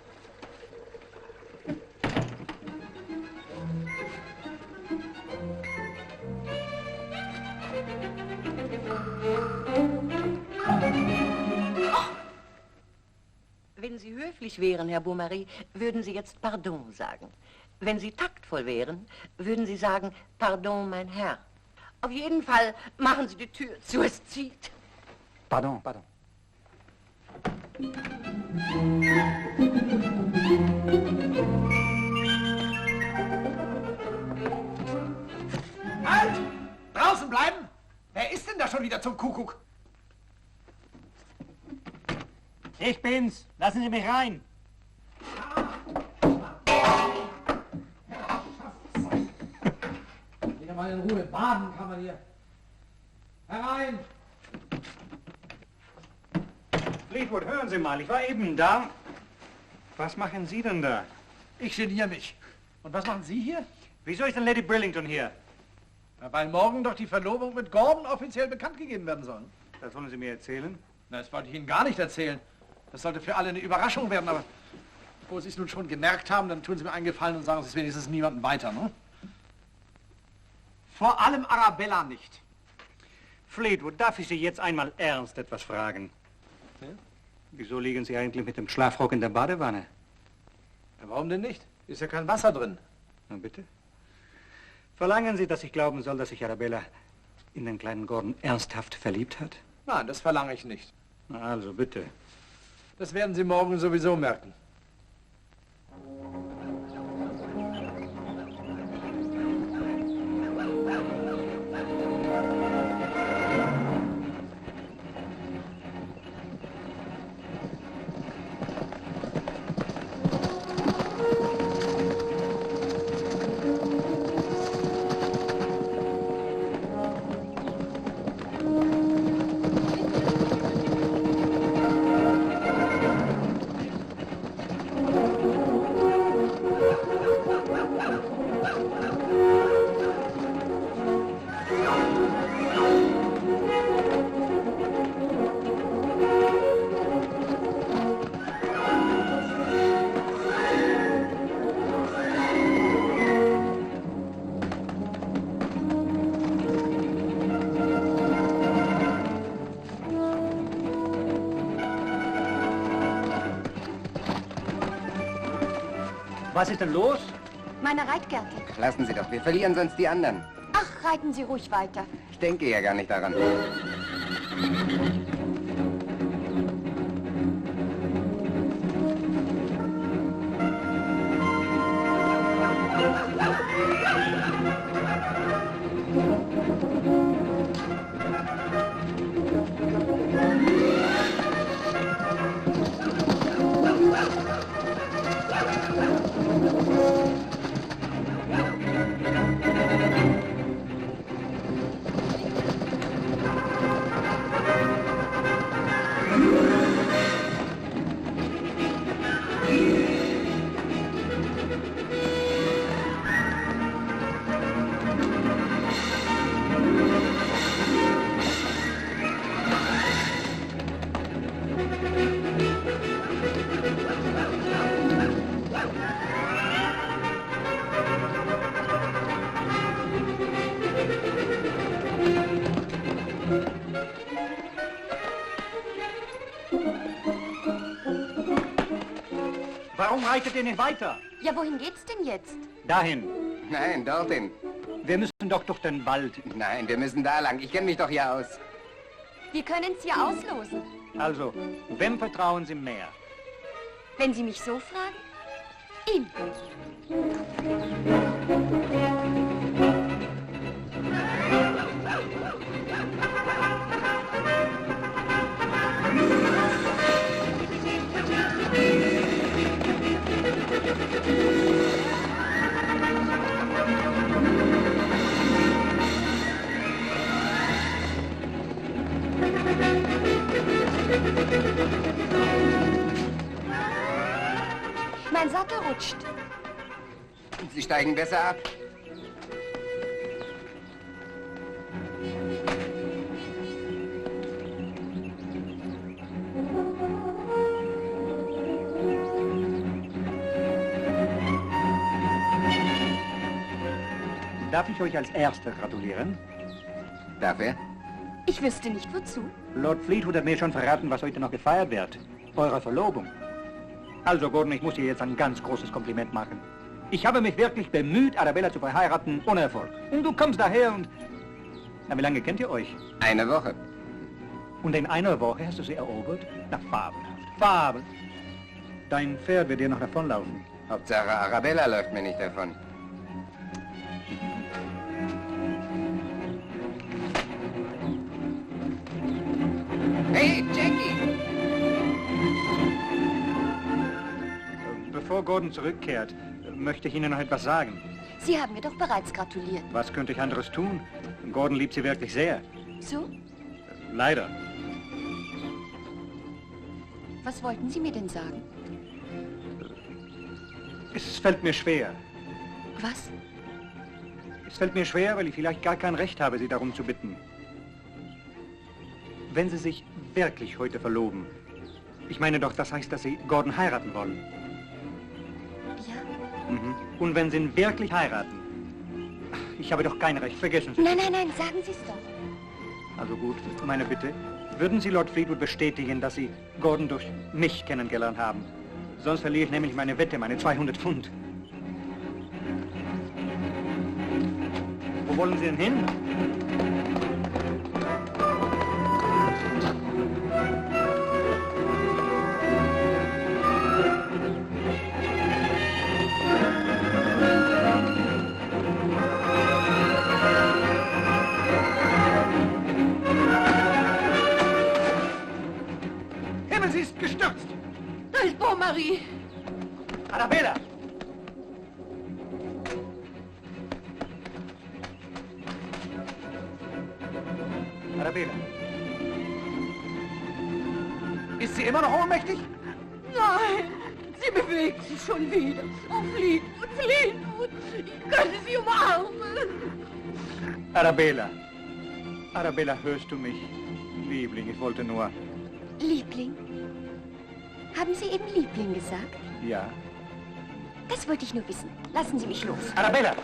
Speaker 9: Wenn Sie höflich wären, Herr Beaumaris, würden Sie jetzt Pardon sagen. Wenn Sie taktvoll wären, würden Sie sagen, Pardon, mein Herr. Auf jeden Fall machen Sie die Tür zu, es zieht.
Speaker 4: Pardon, pardon.
Speaker 18: Halt! Draußen bleiben! Wer ist denn da schon wieder zum Kuckuck?
Speaker 4: Ich bin's. Lassen Sie mich rein.
Speaker 18: Wieder mal in Ruhe. Baden kann man hier. Herein!
Speaker 4: Fleetwood, hören Sie mal, ich war eben da. Was machen Sie denn da?
Speaker 18: Ich geniere mich. Und was machen Sie hier?
Speaker 4: Wieso ist denn Lady Brillington hier?
Speaker 18: Ja, weil morgen doch die Verlobung mit Gordon offiziell bekannt gegeben werden soll.
Speaker 4: Das wollen Sie mir erzählen?
Speaker 18: Na, das wollte ich Ihnen gar nicht erzählen. Das sollte für alle eine Überraschung werden, aber wo Sie es nun schon gemerkt haben, dann tun Sie mir einen Gefallen und sagen Sie es wenigstens niemandem weiter, ne? Vor allem Arabella nicht.
Speaker 4: Fleetwood, darf ich Sie jetzt einmal ernst etwas fragen?
Speaker 18: Ja?
Speaker 4: Wieso liegen Sie eigentlich mit dem Schlafrock in der Badewanne?
Speaker 18: Ja, warum denn nicht? Ist ja kein Wasser drin.
Speaker 4: Na bitte? Verlangen Sie, dass ich glauben soll, dass sich Arabella in den kleinen Gordon ernsthaft verliebt hat?
Speaker 18: Nein, das verlange ich nicht.
Speaker 4: Na also, bitte.
Speaker 18: Das werden Sie morgen sowieso merken.
Speaker 4: Was ist denn los?
Speaker 2: Meine Reitgerte.
Speaker 20: Lassen Sie doch, wir verlieren sonst die anderen.
Speaker 2: Ach, reiten Sie ruhig weiter.
Speaker 20: Ich denke ja gar nicht daran.
Speaker 4: Warum reitet ihr nicht weiter?
Speaker 2: Ja, wohin geht's denn jetzt?
Speaker 4: Dahin.
Speaker 20: Nein, dorthin.
Speaker 4: Wir müssen doch durch den Wald.
Speaker 20: Nein, wir müssen da lang. Ich kenne mich doch hier aus.
Speaker 2: Wir können es hier auslosen.
Speaker 4: Also, wem vertrauen Sie mehr?
Speaker 2: Wenn Sie mich so fragen, ihm. Mein Sattel rutscht.
Speaker 20: Sie steigen besser ab.
Speaker 4: Darf ich euch als Erster gratulieren?
Speaker 20: Darf er?
Speaker 2: Ich wüsste nicht, wozu.
Speaker 4: Lord Fleetwood hat mir schon verraten, was heute noch gefeiert wird. Eure Verlobung. Also, Gordon, ich muss dir jetzt ein ganz großes Kompliment machen. Ich habe mich wirklich bemüht, Arabella zu verheiraten, ohne Erfolg. Und du kommst daher und... Na, wie lange kennt ihr euch?
Speaker 20: Eine Woche.
Speaker 4: Und in einer Woche hast du sie erobert? Na, fabelhaft. Fabel. Dein Pferd wird dir noch davonlaufen.
Speaker 20: Hauptsache, Arabella läuft mir nicht davon. Hey, Jackie!
Speaker 4: Bevor Gordon zurückkehrt, möchte ich Ihnen noch etwas sagen.
Speaker 2: Sie haben mir doch bereits gratuliert.
Speaker 4: Was könnte ich anderes tun? Gordon liebt sie wirklich sehr.
Speaker 2: So?
Speaker 4: Leider.
Speaker 2: Was wollten Sie mir denn sagen?
Speaker 4: Es fällt mir schwer.
Speaker 2: Was?
Speaker 4: Es fällt mir schwer, weil ich vielleicht gar kein Recht habe, Sie darum zu bitten. Wenn Sie sich wirklich heute verloben, ich meine doch, das heißt, dass Sie Gordon heiraten wollen.
Speaker 2: Ja.
Speaker 4: Mhm. Und wenn Sie ihn wirklich heiraten, ich habe doch kein Recht, vergessen Sie.
Speaker 2: Nein, nein, nein, sagen Sie es doch.
Speaker 4: Also gut, meine Bitte, würden Sie Lord Fleetwood bestätigen, dass Sie Gordon durch mich kennengelernt haben? Sonst verliere ich nämlich meine Wette, meine 200 Pfund. Wo wollen Sie denn hin?
Speaker 19: Himmel, sie ist gestürzt!
Speaker 9: Da ist Beaumaris.
Speaker 4: Arabella! Arabella.
Speaker 19: Ist sie immer noch ohnmächtig?
Speaker 9: Nein, sie bewegt sich schon wieder. Oh, Fleetwood, Fleetwood, ich könnte sie umarmen.
Speaker 4: Arabella. Arabella, hörst du mich? Liebling, ich wollte nur...
Speaker 2: Liebling? Haben Sie eben Liebling gesagt?
Speaker 4: Ja.
Speaker 2: Das wollte ich nur wissen. Lassen Sie mich los.
Speaker 4: Arabella!